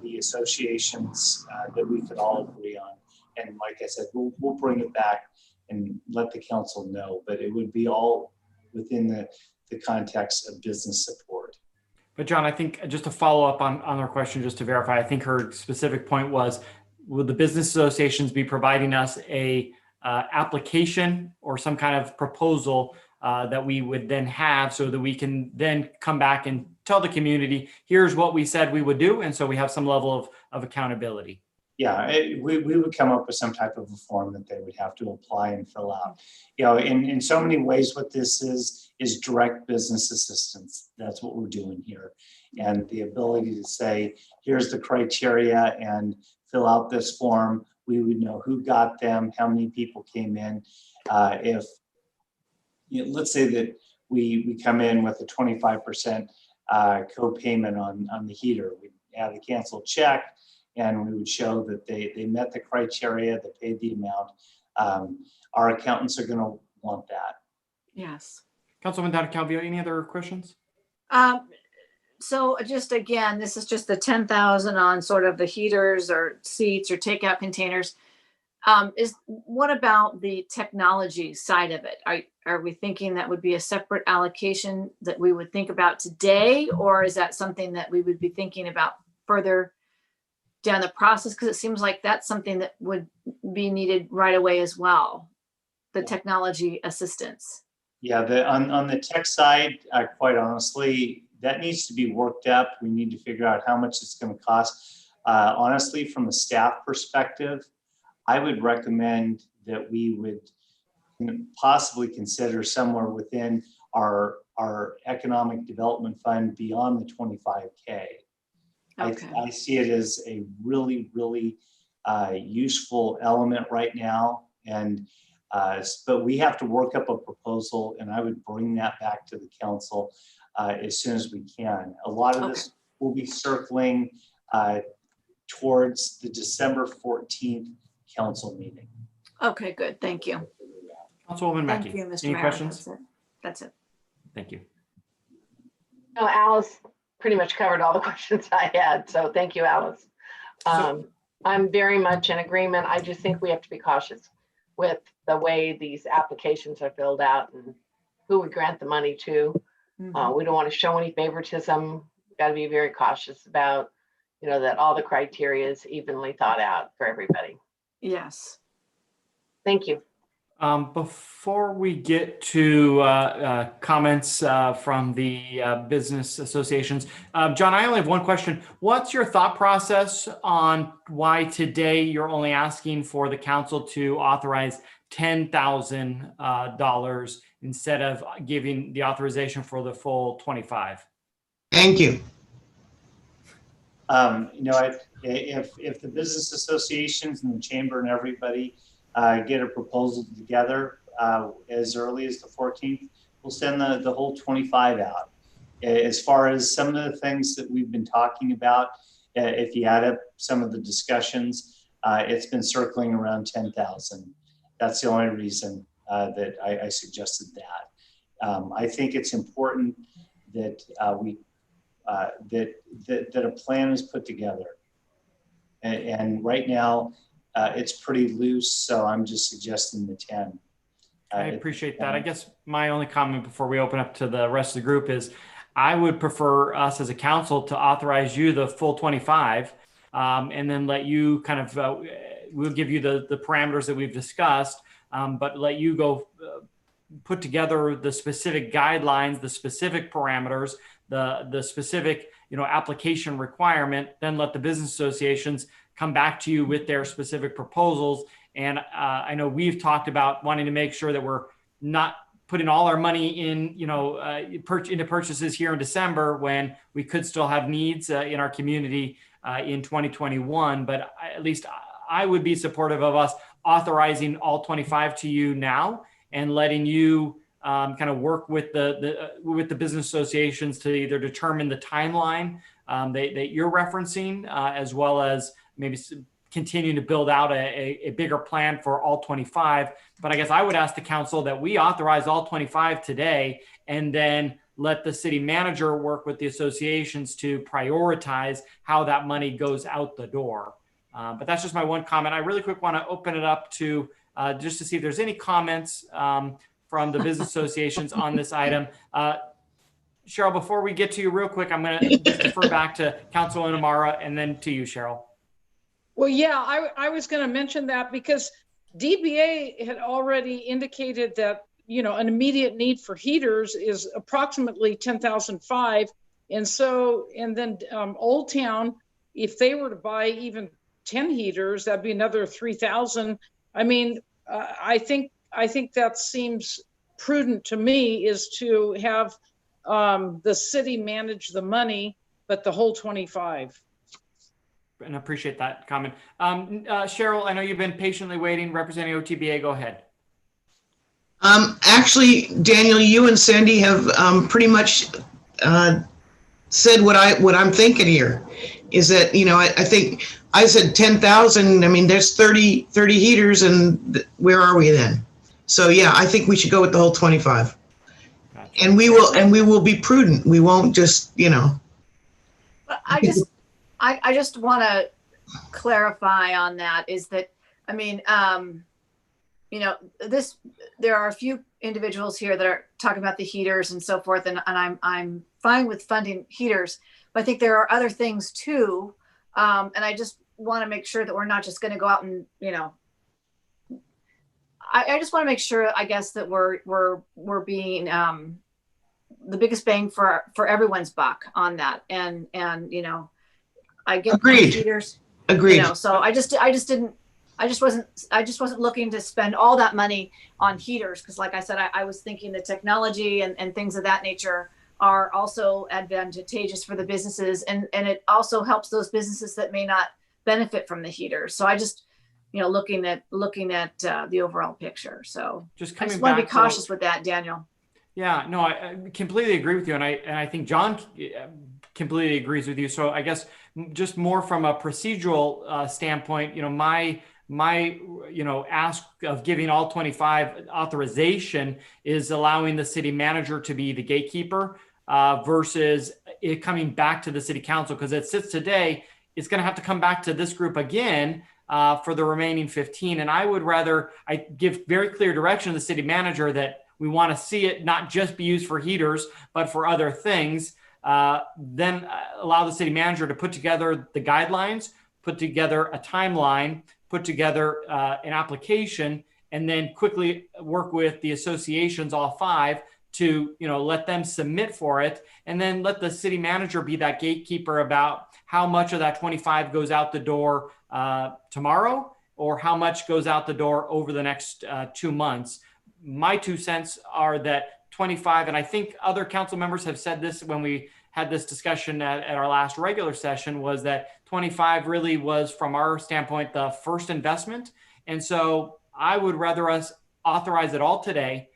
the associations that we could all agree on. And like I said, we'll bring it back and let the council know, but it would be all within the context of business support. But John, I think just to follow up on her question, just to verify, I think her specific point was, will the business associations be providing us a application or some kind of proposal that we would then have so that we can then come back and tell the community, here's what we said we would do. And so we have some level of accountability. Yeah, we would come up with some type of a form that they would have to apply and fill out. You know, in so many ways, what this is direct business assistance. That's what we're doing here. And the ability to say, here's the criteria and fill out this form. We would know who got them, how many people came in. If, you know, let's say that we come in with a 25% co-payment on the heater, we have a canceled check, and we would show that they met the criteria, they paid the amount. Our accountants are going to want that. Yes. Councilwoman Dowden Calvillo, any other questions? So just again, this is just the 10,000 on sort of the heaters or seats or takeout containers. What about the technology side of it? Are we thinking that would be a separate allocation that we would think about today, or is that something that we would be thinking about further down the process? Because it seems like that's something that would be needed right away as well, the technology assistance. Yeah, on the tech side, quite honestly, that needs to be worked up. We need to figure out how much it's going to cost. Honestly, from a staff perspective, I would recommend that we would possibly consider somewhere within our economic development fund beyond the 25K. Okay. I see it as a really, really useful element right now. And but we have to work up a proposal, and I would bring that back to the council as soon as we can. A lot of this will be circling towards the December 14th council meeting. Okay, good. Thank you. Councilwoman Mackey, Thank you, Mr. any Mayor. questions? That's it. Thank you. No, Alice pretty much covered all the questions I had. So thank you, Alice. I'm very much in agreement. I just think we have to be cautious with the way these applications are filled out and who we grant the money to. We don't want to show any favoritism. We've got to be very cautious about, you know, that all the criteria is evenly thought out for everybody. Yes. Thank you. Before we get to comments from the business associations, John, I only have one question. What's your thought process on why today you're only asking for the council to authorize $10,000 instead of giving the authorization for the full 25? Thank you. You know, if the business associations and the chamber and everybody get a proposal together as early as the 14th, we'll send the whole 25 out. As far as some of the things that we've been talking about, if you add up some of the discussions, it's been circling around 10,000. That's the only reason that I suggested that. I think it's important that that a plan is put together. And right now, it's pretty loose, so I'm just suggesting the 10. I appreciate that. I guess my only comment before we open up to the rest of the group is I would prefer us as a council to authorize you the full 25 and then let you kind of, we'll give you the parameters that we've discussed, but let you go put together the specific guidelines, the specific parameters, the specific, you know, application requirement, then let the business associations come back to you with their specific proposals. And I know we've talked about wanting to make sure that we're not putting all our money in, you know, into purchases here in December when we could still have needs in our community in 2021. But at least I would be supportive of us authorizing all 25 to you now and letting you kind of work with the business associations to either determine the timeline that you're referencing, as well as maybe continue to build out a bigger plan for all 25. But I guess I would ask the council that we authorize all 25 today and then let the city manager work with the associations to prioritize how that money goes out the door. But that's just my one comment. I really quick want to open it up to just to see if there's any comments from the business associations on this item. Cheryl, before we get to you real quick, I'm going to defer back to Councilwoman Amara and then to you, Cheryl. Well, yeah, I was going to mention that because DBA had already indicated that, you know, an immediate need for heaters is approximately 10,005. And so, and then Old Town, if they were to buy even 10 heaters, that'd be another 3,000. I mean, I think that seems prudent to me, is to have the city manage the money, but the whole 25. And I appreciate that comment. Cheryl, I know you've been patiently waiting. Representing OTBA, go ahead. Actually, Daniel, you and Sandy have pretty much said what I'm thinking here. Is that, you know, I think I said 10,000. I mean, there's 30 heaters, and where are we then? So yeah, I think we should go with the whole 25. Gotcha. And we will be prudent. We won't just, you know. I just want to clarify on that, is that, I mean, you know, there are a few individuals here that are talking about the heaters and so forth, and I'm fine with funding heaters, but I think there are other things too. And I just want to make sure that we're not just going to go out and, you know, I just want to make sure, I guess, that we're being the biggest bang for everyone's buck on that. And you know, I get agreed. Heaters, agreed. You know, so I just wasn't looking to spend all that money on heaters, because like I said, I was thinking the technology and things of that nature are also advantageous for the businesses, and it also helps those businesses that may not benefit from the heaters. So I just, you know, looking at the overall picture. So I just want to be cautious with that, Daniel. Yeah, no, I completely agree with you, and I think John completely agrees with you. So I guess just more from a procedural standpoint, you know, my you know, ask of giving all 25 authorization is allowing the city manager to be the gatekeeper versus it coming back to the city council, because it sits today. It's going to have to come back to this group again for the remaining 15. And I would rather I give very clear direction to the city manager that we want to see it not just be used for heaters, but for other things. Then allow the city manager to put together the guidelines, put together a timeline, put together an application, and then quickly work with the associations, all 5, to, you know, let them submit for it, and then let the city manager be that gatekeeper about how much of that 25 goes out the door tomorrow, or how much goes out the door over the next 2 months. My 2 cents are that 25, and I think other council members have said this when we had this discussion at our last regular session, was that 25 really was, from our standpoint, the first investment. And so I would rather us authorize it all today.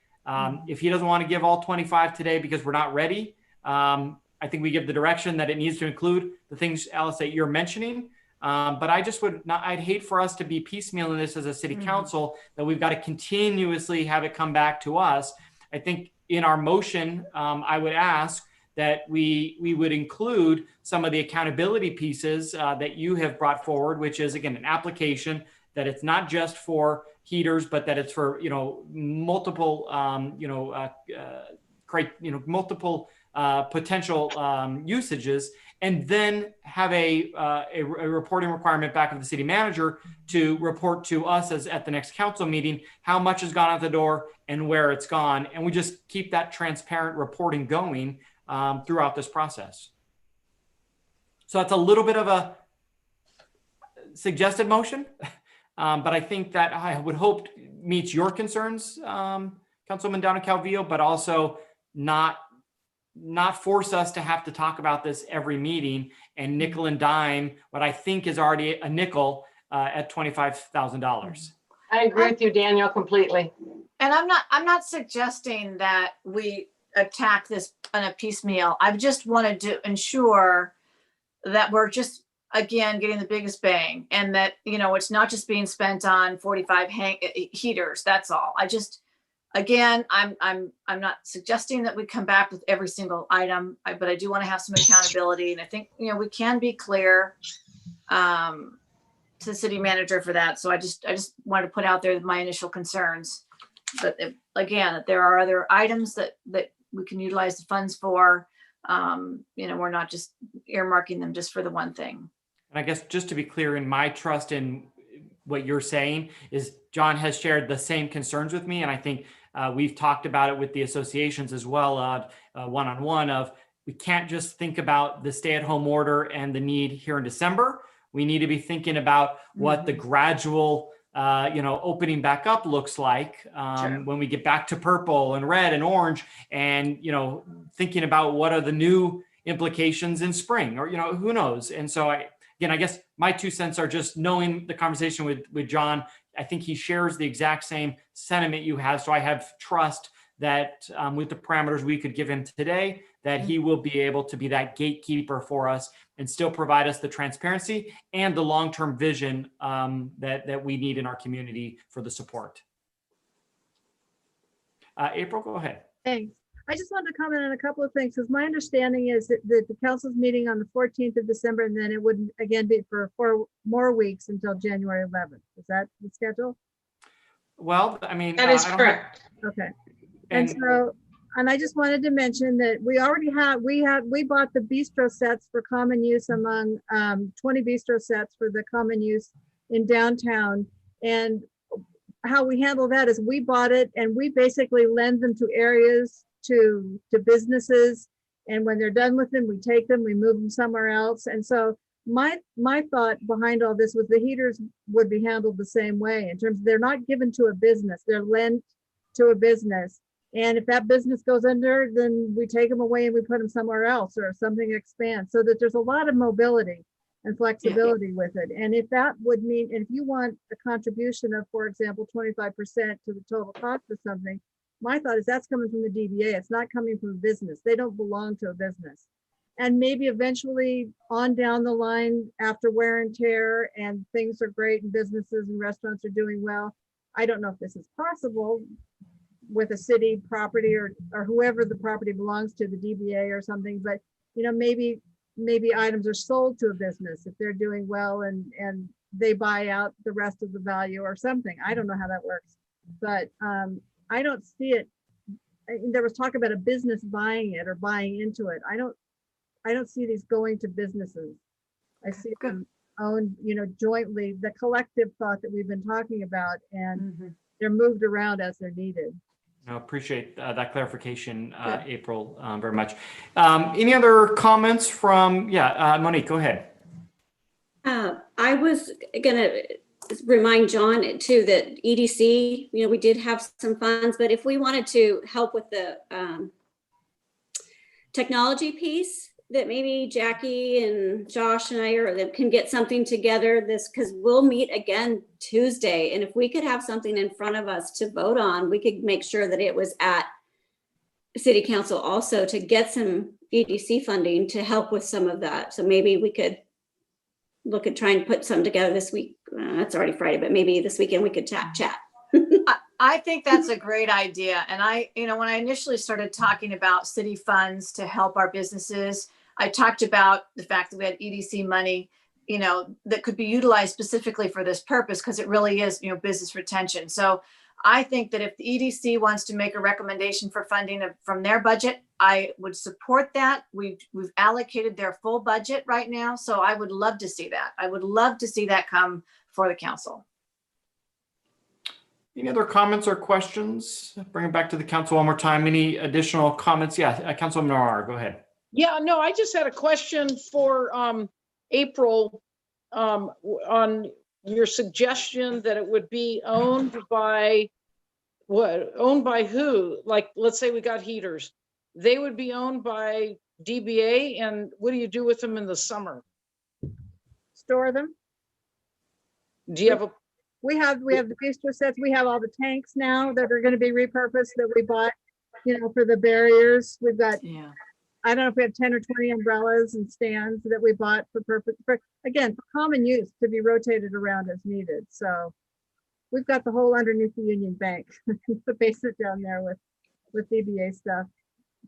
If he doesn't want to give all 25 today because we're not ready, I think we give the direction that it needs to include the things, Alice, that you're mentioning. But I just would not, I'd hate for us to be piecemealing this as a city council, that we've got to continuously have it come back to us. I think in our motion, I would ask that we would include some of the accountability pieces that you have brought forward, which is, again, an application, that it's not just for heaters, but that it's for, you know, multiple, multiple potential usages, and then have a reporting requirement back of the city manager to report to us as at the next council meeting how much has gone out the door and where it's gone, and we just keep that transparent reporting going throughout this process. So that's a little bit of a suggested motion, but I think that I would hope meets your concerns, Councilwoman Downing Calvillo, but also not force us to have to talk about this every meeting and nickel and dime what I think is already a nickel at $25,000. I agree with you, Daniel, completely. And I'm not suggesting that we attack this on a piecemeal. I just wanted to ensure that we're just, again, getting the biggest bang, and that, you know, it's not just being spent on 45 heaters. That's all. I just, again, I'm not suggesting that we come back with every single item, but I do want to have some accountability. And I think, you know, we can be clear to the city manager for that. So I just wanted to put out there my initial concerns. But again, there are other items that we can utilize the funds for. We're not just earmarking them just for the one thing. And I guess just to be clear, in my trust in what you're saying is John has shared the same concerns with me. And I think we've talked about it with the associations as well, one-on-one of, we can't just think about the stay-at-home order and the need here in December. We need to be thinking about what the gradual, opening back up looks like when we get back to purple and red and orange, and thinking about what are the new implications in spring, or who knows. And so I guess my 2 cents are just knowing the conversation with John. I think he shares the exact same sentiment you have. So I have trust that with the parameters we could give him today, that he will be able to be that gatekeeper for us and still provide us the transparency and the long-term vision that we need in our community for the support. April, go ahead. Thanks. I just wanted to comment on a couple of things, because my understanding is that the council's meeting on the 14th of December, and then it would again be for 4 more weeks until January 11th. Is that the schedule? Well, I mean, that is correct. Okay. And I just wanted to mention that we bought the bistro sets for common use among 20 bistro sets for the common use in downtown. And how we handle that is we bought it and we basically lend them to areas, to businesses. And when they're done with them, we take them, we move them somewhere else. And so my thought behind all this was the heaters would be handled the same way, in terms of they're not given to a business, they're lent to a business. And if that business goes under, then we take them away and we put them somewhere else, or something expands, so that there's a lot of mobility and flexibility with it. And if that would mean, if you want a contribution of, for example, 25% to the total cost of something, my thought is that's coming from the DBA. It's not coming from a business. They don't belong to a business. And maybe eventually on down the line, after wear and tear and things are great and businesses and restaurants are doing well, I don't know if this is possible with a city property or whoever the property belongs to, the DBA or something, but maybe items are sold to a business if they're doing well and they buy out the rest of the value or something. I don't know how that works, but I don't see it. There was talk about a business buying it or buying into it. I don't see these going to businesses. I see them owned, jointly, the collective thought that we've been talking about, and they're moved around as they're needed. I appreciate that clarification, April, very much. Any other comments from, Monique, go ahead. I was gonna remind John too that EDC, we did have some funds, but if we wanted to help with the technology piece, that maybe Jackie and Josh and I can get something together because we'll meet again Tuesday. And if we could have something in front of us to vote on, we could make sure that it was at City Council also to get some EDC funding to help with some of that. So maybe we could look at trying to put something together this week. It's already Friday, but maybe this weekend we could chat. I think that's a great idea. And when I initially started talking about city funds to help our businesses, I talked about the fact that we had EDC money, that could be utilized specifically for this purpose, because it really is, business retention. So I think that if the EDC wants to make a recommendation for funding from their budget, I would support that. We've allocated their full budget right now. So I would love to see that. I would love to see that come for the council. Any other comments or questions? Bring it back to the council one more time. Any additional comments? Yeah, Councilwoman Narrar, go ahead. Yeah, no, I just had a question for April on your suggestion that it would be owned by who? Like, let's say we got heaters. They would be owned by DBA, and what do you do with them in the summer? Store them. Do you have a? We have the bistro sets. We have all the tanks now that are going to be repurposed that we bought, for the barriers. We've got, I don't know if we have 10 or 20 umbrellas and stands that we bought for common use to be rotated around as needed. So we've got the whole underneath the Union Bank, the basement down there with DBA stuff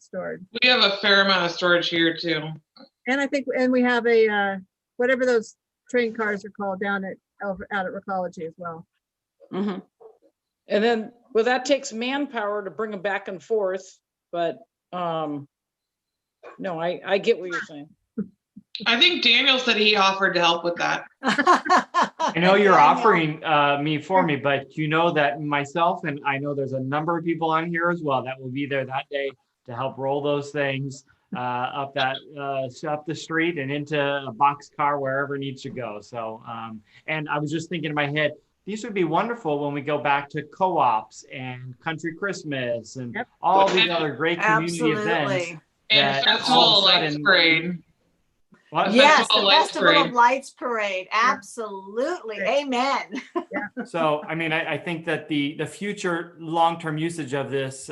stored. We have a fair amount of storage here too. And we have a, whatever those train cars are called out at Recology as well. Mm-hmm. And then, well, that takes manpower to bring them back and forth, but No, I get what you're saying. I think Daniel said he offered to help with that. I know you're offering me for me, but you know that myself and I know there's a number of people on here as well that will be there that day to help roll those things up the street and into a boxcar wherever it needs to go. So, and I was just thinking in my head, these would be wonderful when we go back to co-ops and Country Christmas and all these other great community events. And Festival of Lights Parade. What? Yes, the Festival of Lights Parade. Absolutely. Amen. So, I mean, I think that the future long-term usage of this,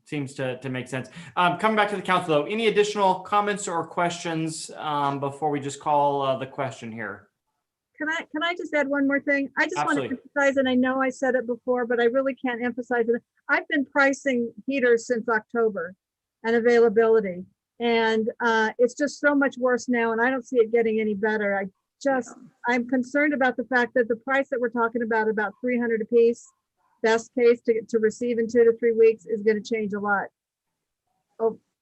seems to make sense. Coming back to the council, though, any additional comments or questions before we just call the question here? Can I just add one more thing? I just want to Absolutely. emphasize, and I know I said it before, but I really can't emphasize it. I've been pricing heaters since October and availability. And it's just so much worse now, and I don't see it getting any better. I'm concerned about the fact that the price that we're talking about $300 a piece, best case to receive in 2 to 3 weeks, is going to change a lot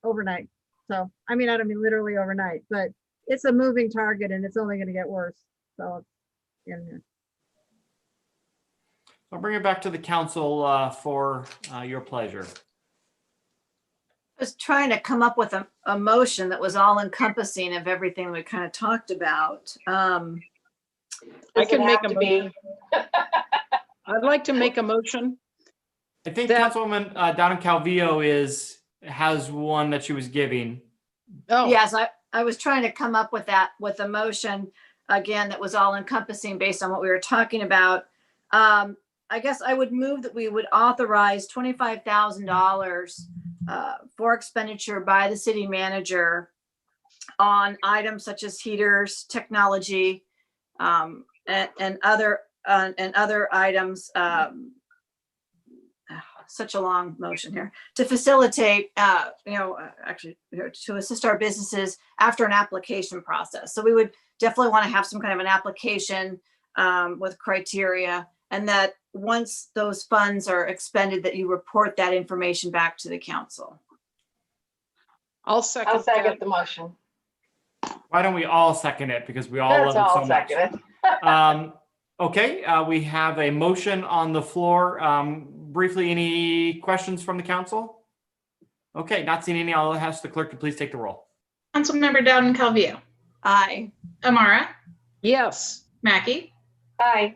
overnight. So, I mean, I don't mean literally overnight, but it's a moving target and it's only going to get worse. So, yeah. I'll bring it back to the council for your pleasure. I was trying to come up with a motion that was all encompassing of everything we kind of talked about. I can make a motion. I'd like to make a motion. I think Councilwoman Dowden Calvillo has one that she was giving. Oh, Yes, I was trying to come up with a motion, again, that was all encompassing based on what we were talking about. I guess I would move that we would authorize $25,000 for expenditure by the city manager on items such as heaters, technology, and other items. Such a long motion here to facilitate, actually to assist our businesses after an application process. So we would definitely want to have some kind of an application with criteria, and that once those funds are expended, that you report that information back to the council. I'll second the motion. Why don't we all second it, because we all Let's love it so all much. second it. Okay, we have a motion on the floor. Briefly, any questions from the council? Okay, not seeing any. I'll ask the clerk to please take the roll. Councilmember Dowden Calvillo, Aye. Amara, Yes. Mackey, Aye.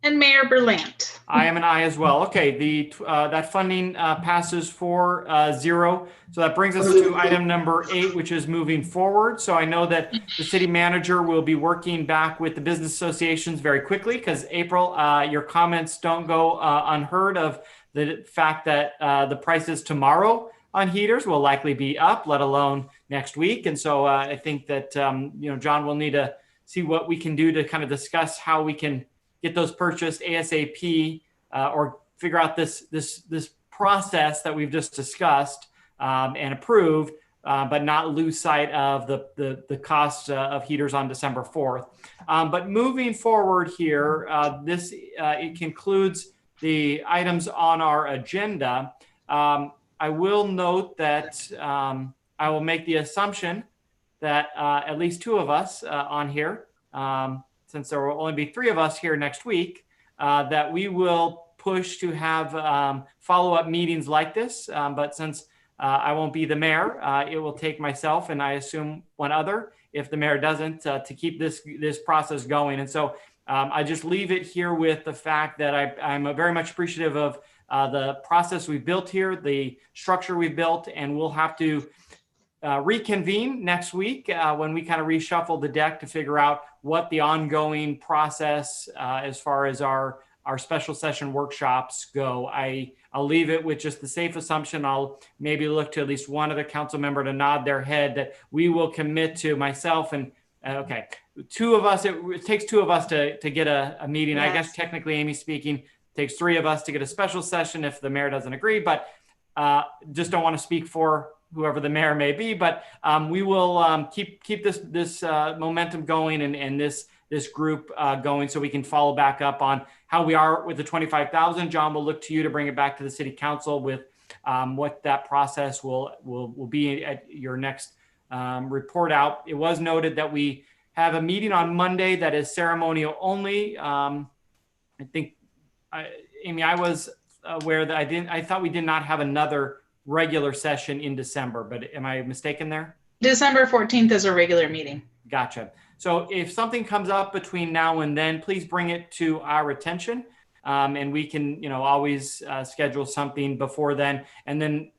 and Mayor Berlant. I am an aye as well. Okay, that funding passes 4-0. So that brings us to item number 8, which is moving forward. So I know that the city manager will be working back with the business associations very quickly, because April, your comments don't go unheard of the fact that the prices tomorrow on heaters will likely be up, let alone next week. And so I think that, John will need to see what we can do to kind of discuss how we can get those purchased ASAP, or figure out this process that we've just discussed and approved, but not lose sight of the cost of heaters on December 4th. But moving forward here, it concludes the items on our agenda. I will note that I will make the assumption that at least 2 of us on here, since there will only be 3 of us here next week, that we will push to have follow-up meetings like this. But since I won't be the mayor, it will take myself and I assume one other, if the mayor doesn't, to keep this process going. And so I just leave it here with the fact that I'm very much appreciative of the process we've built here, the structure we've built, and we'll have to reconvene next week when we kind of reshuffle the deck to figure out what the ongoing process as far as our special session workshops go. I'll leave it with just the safe assumption. I'll maybe look to at least one other council member to nod their head that we will commit to, myself and 2 of us. It takes 2 of us to get a meeting. Yes. I guess technically, Amy speaking, it takes 3 of us to get a special session if the mayor doesn't agree, but just don't want to speak for whoever the mayor may be, but we will keep this momentum going and this group going, so we can follow back up on how we are with the 25,000. John will look to you to bring it back to the city council with what that process will be at your next report out. It was noted that we have a meeting on Monday that is ceremonial only. I think, Amy, I was aware that I thought we did not have another regular session in December, but am I mistaken there? December 14th is a regular meeting. Gotcha. So if something comes up between now and then, please bring it to our attention. And we can, always schedule something before then. And then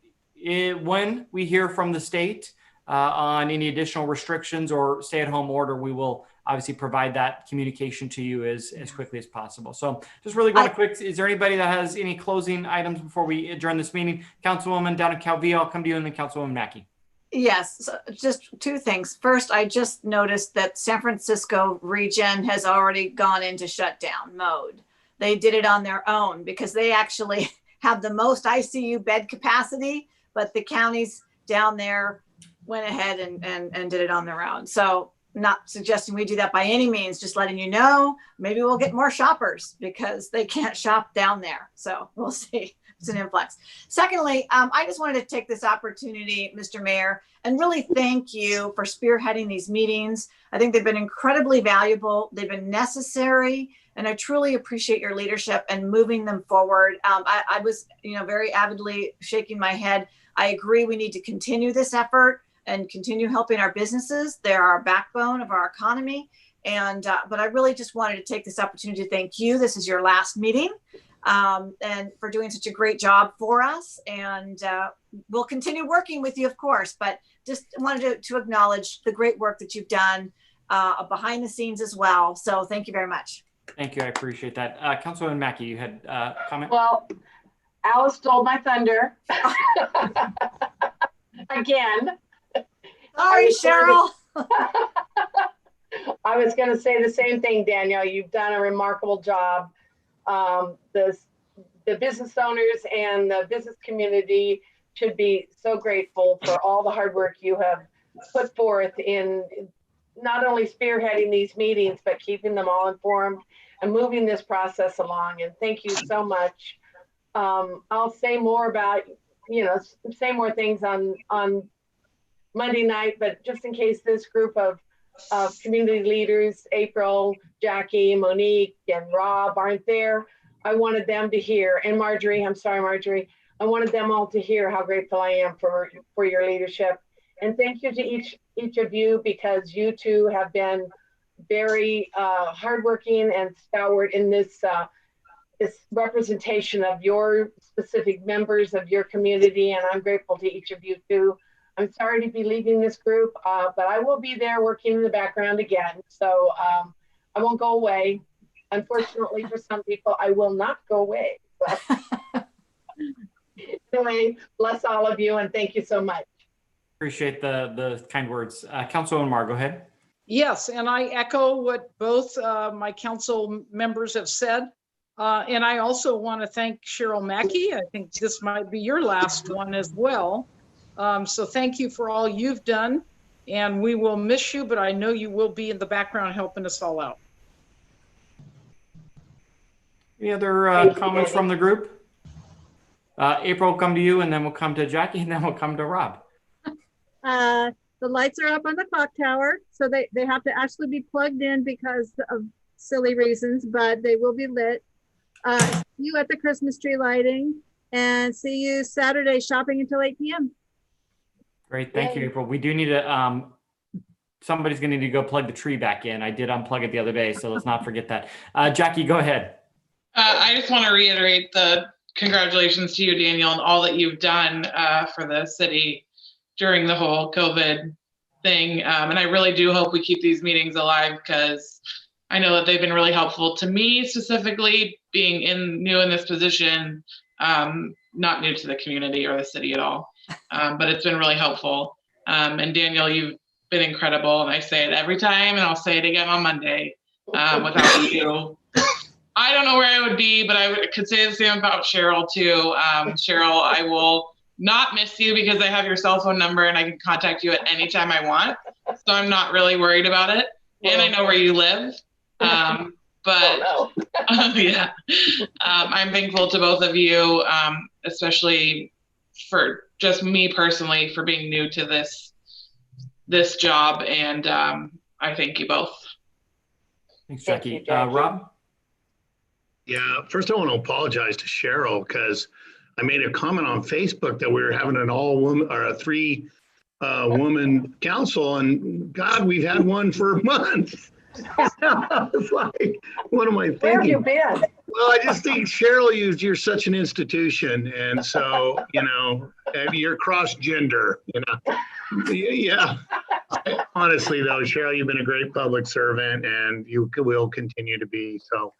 when we hear from the state on any additional restrictions or stay-at-home order, we will obviously provide that communication to you as quickly as possible. So just really going quick, is there anybody that has any closing items before we adjourn this meeting? Councilwoman down in Calvillo, I'll come to you, and then Councilwoman Mackey. Yes, so just two things. First, I just noticed that San Francisco region has already gone into shutdown mode. They did it on their own because they actually have the most ICU bed capacity, but the counties down there went ahead and did it on their own. So not suggesting we do that by any means, just letting you know, maybe we'll get more shoppers because they can't shop down there. So we'll see. It's an influx. Secondly, I just wanted to take this opportunity, Mr. Mayor, and really thank you for spearheading these meetings. I think they've been incredibly valuable. They've been necessary, and I truly appreciate your leadership and moving them forward. I was, very avidly shaking my head. I agree we need to continue this effort and continue helping our businesses. They're our backbone of our economy. And but I really just wanted to take this opportunity to thank you. This is your last meeting. And for doing such a great job for us. And we'll continue working with you, of course, but just wanted to acknowledge the great work that you've done behind the scenes as well. So thank you very much. Thank you. I appreciate that. Councilwoman Mackey, you had a comment? Well, Alice stole my thunder. Again. Sorry, Cheryl. I was going to say the same thing, Danielle. You've done a remarkable job. The business owners and the business community should be so grateful for all the hard work you have put forth in not only spearheading these meetings, but keeping them all informed and moving this process along. And thank you so much. I'll say more about, say more things on Monday night, but just in case this group of community leaders, April, Jackie, Monique, and Rob aren't there, I wanted them to hear, and Marjorie, I'm sorry, Marjorie, I wanted them all to hear how grateful I am for your leadership. And thank you to each of you, because you two have been very hardworking and stalwart in this representation of your specific members of your community, and I'm grateful to each of you too. I'm sorry to be leaving this group, but I will be there working in the background again. So I won't go away. Unfortunately, for some people, I will not go away. But anyway, bless all of you, and thank you so much. Appreciate the kind words. Councilwoman Mar, go ahead. Yes, and I echo what both my council members have said. And I also want to thank Cheryl Mackey. I think this might be your last one as well. So thank you for all you've done, and we will miss you, but I know you will be in the background helping us all out. Any other comments from the group? April, we'll come to you, and then we'll come to Jackie, and then we'll come to Rob. The lights are up on the clock tower, so they have to actually be plugged in because of silly reasons, but they will be lit. See you at the Christmas tree lighting, and see you Saturday shopping until 8 p.m. Great, thank you, April. We do need to, somebody's gonna need to go plug the tree back in. I did unplug it the other day, so let's not forget that. Jackie, go ahead. I just want to reiterate the congratulations to you, Daniel, and all that you've done for the city during the whole COVID thing. And I really do hope we keep these meetings alive, because I know that they've been really helpful to me, specifically being new in this position, not new to the community or the city at all. But it's been really helpful. And Daniel, you've been incredible. And I say it every time, and I'll say it again on Monday. Without you, I don't know where I would be, but I could say the same about Cheryl too. Cheryl, I will not miss you because I have your cell phone number and I can contact you at any time I want. So I'm not really worried about it. And I know where you live. Yeah, I'm thankful to both of you, especially for just me personally for being new to this job, and I thank you both. Thanks, Thank Jackie. you, Jackie. Rob? Yeah, first I want to apologize to Cheryl because I made a comment on Facebook that we were having an all woman or a 3 woman council, and God, we've had one for months. It's like, what am I thinking? Where have you been? Well, I just think Cheryl, you're such an institution, and so and you're cross gender. Yeah. Honestly, though, Cheryl, you've been a great public servant, and you will continue to be. So,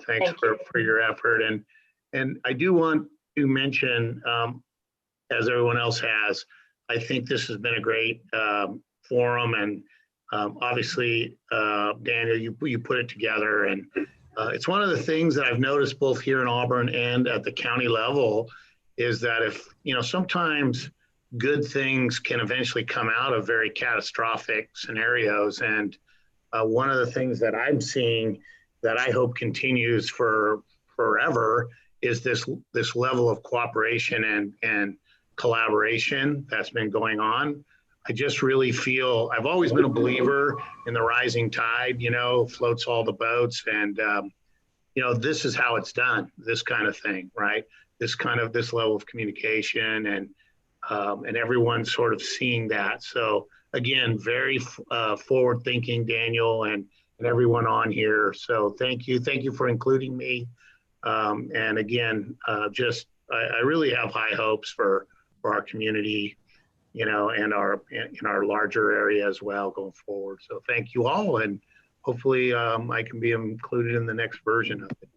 thanks for your effort, and I do want to mention, as everyone else has, I think this has been a great forum, and obviously, Daniel, you put it together, and it's one of the things that I've noticed both here in Auburn and at the county level is that if, sometimes good things can eventually come out of very catastrophic scenarios. And one of the things that I'm seeing that I hope continues for forever is this level of cooperation and collaboration that's been going on. I just really feel, I've always been a believer in the rising tide, floats all the boats. And, this is how it's done, this kind of thing, right? This level of communication and everyone sort of seeing that. So again, very forward thinking, Daniel, and everyone on here. So thank you for including me. And again, I really have high hopes for our community, and in our larger area as well going forward. So thank you all, and hopefully I can be included in the next version of it.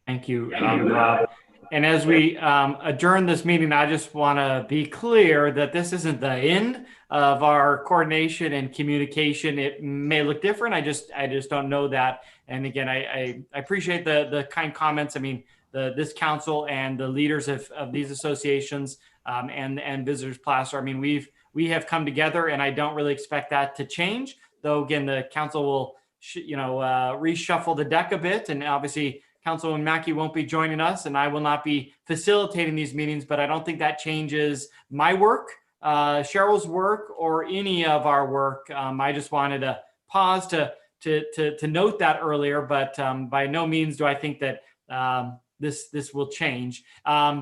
Thank you, Rob. And as we adjourn this meeting, I just want to be clear that this isn't the end of our coordination and communication. It may look different. I just don't know that. And again, I appreciate the kind comments. I mean, this council and the leaders of these associations and Visitors Plaza. I mean, we have come together, and I don't really expect that to change. Though again, the council will reshuffle the deck a bit, and obviously Councilwoman Mackey won't be joining us, and I will not be facilitating these meetings, but I don't think that changes my work, Cheryl's work, or any of our work. I just wanted to pause to note that earlier, but by no means do I think that this will change.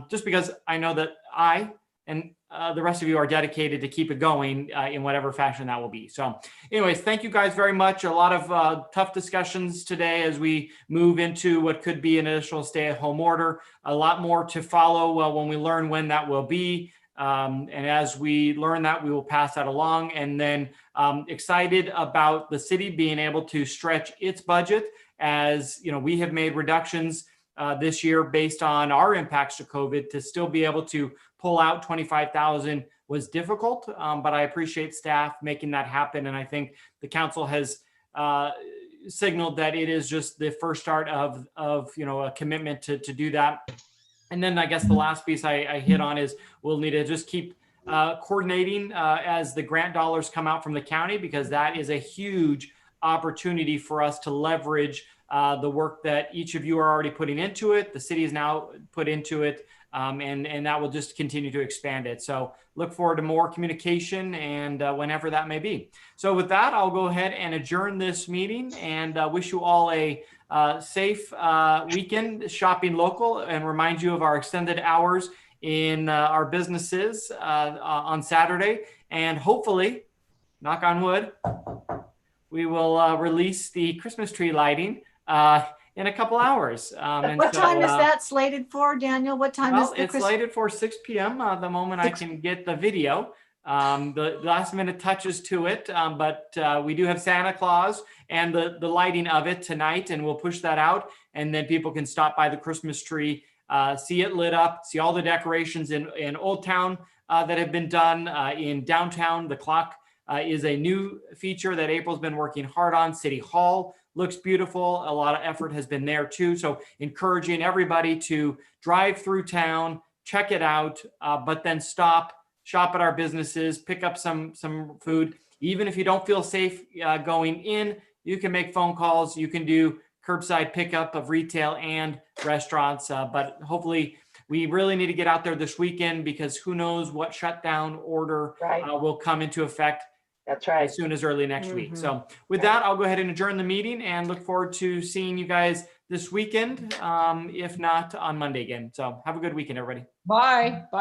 Just because I know that I and the rest of you are dedicated to keep it going in whatever fashion that will be. So anyways, thank you guys very much. A lot of tough discussions today as we move into what could be an additional stay-at-home order. A lot more to follow when we learn when that will be. And as we learn that, we will pass that along. And then excited about the city being able to stretch its budget, as we have made reductions this year based on our impacts to COVID. To still be able to pull out 25,000 was difficult, but I appreciate staff making that happen. And I think the council has signaled that it is just the first start of a commitment to do that. And then I guess the last piece I hit on is we'll need to just keep coordinating as the grant dollars come out from the county, because that is a huge opportunity for us to leverage the work that each of you are already putting into it. The city is now put into it, and that will just continue to expand it. So look forward to more communication and whenever that may be. So with that, I'll go ahead and adjourn this meeting and wish you all a safe weekend shopping local, and remind you of our extended hours in our businesses on Saturday. And hopefully, knock on wood, we will release the Christmas tree lighting in a couple hours. What time is that slated for, Daniel? What time is the it's slated for 6 p.m. The moment I can get the video. The last minute touches to it, but we do have Santa Claus and the lighting of it tonight, and we'll push that out, and then people can stop by the Christmas tree, see it lit up, see all the decorations in Old Town that have been done. In downtown, the clock is a new feature that April's been working hard on. City Hall looks beautiful. A lot of effort has been there too. So encouraging everybody to drive through town, check it out, but then stop, shop at our businesses, pick up some food. Even if you don't feel safe going in, you can make phone calls. You can do curbside pickup of retail and restaurants, but hopefully we really need to get out there this weekend because who knows what shutdown order Right. will come into effect That's right. as soon as early next week. Mhm. So with that, I'll go ahead and adjourn the meeting and look forward to seeing you guys this weekend, if not on Monday again. So have a good weekend, everybody. Bye. Bye.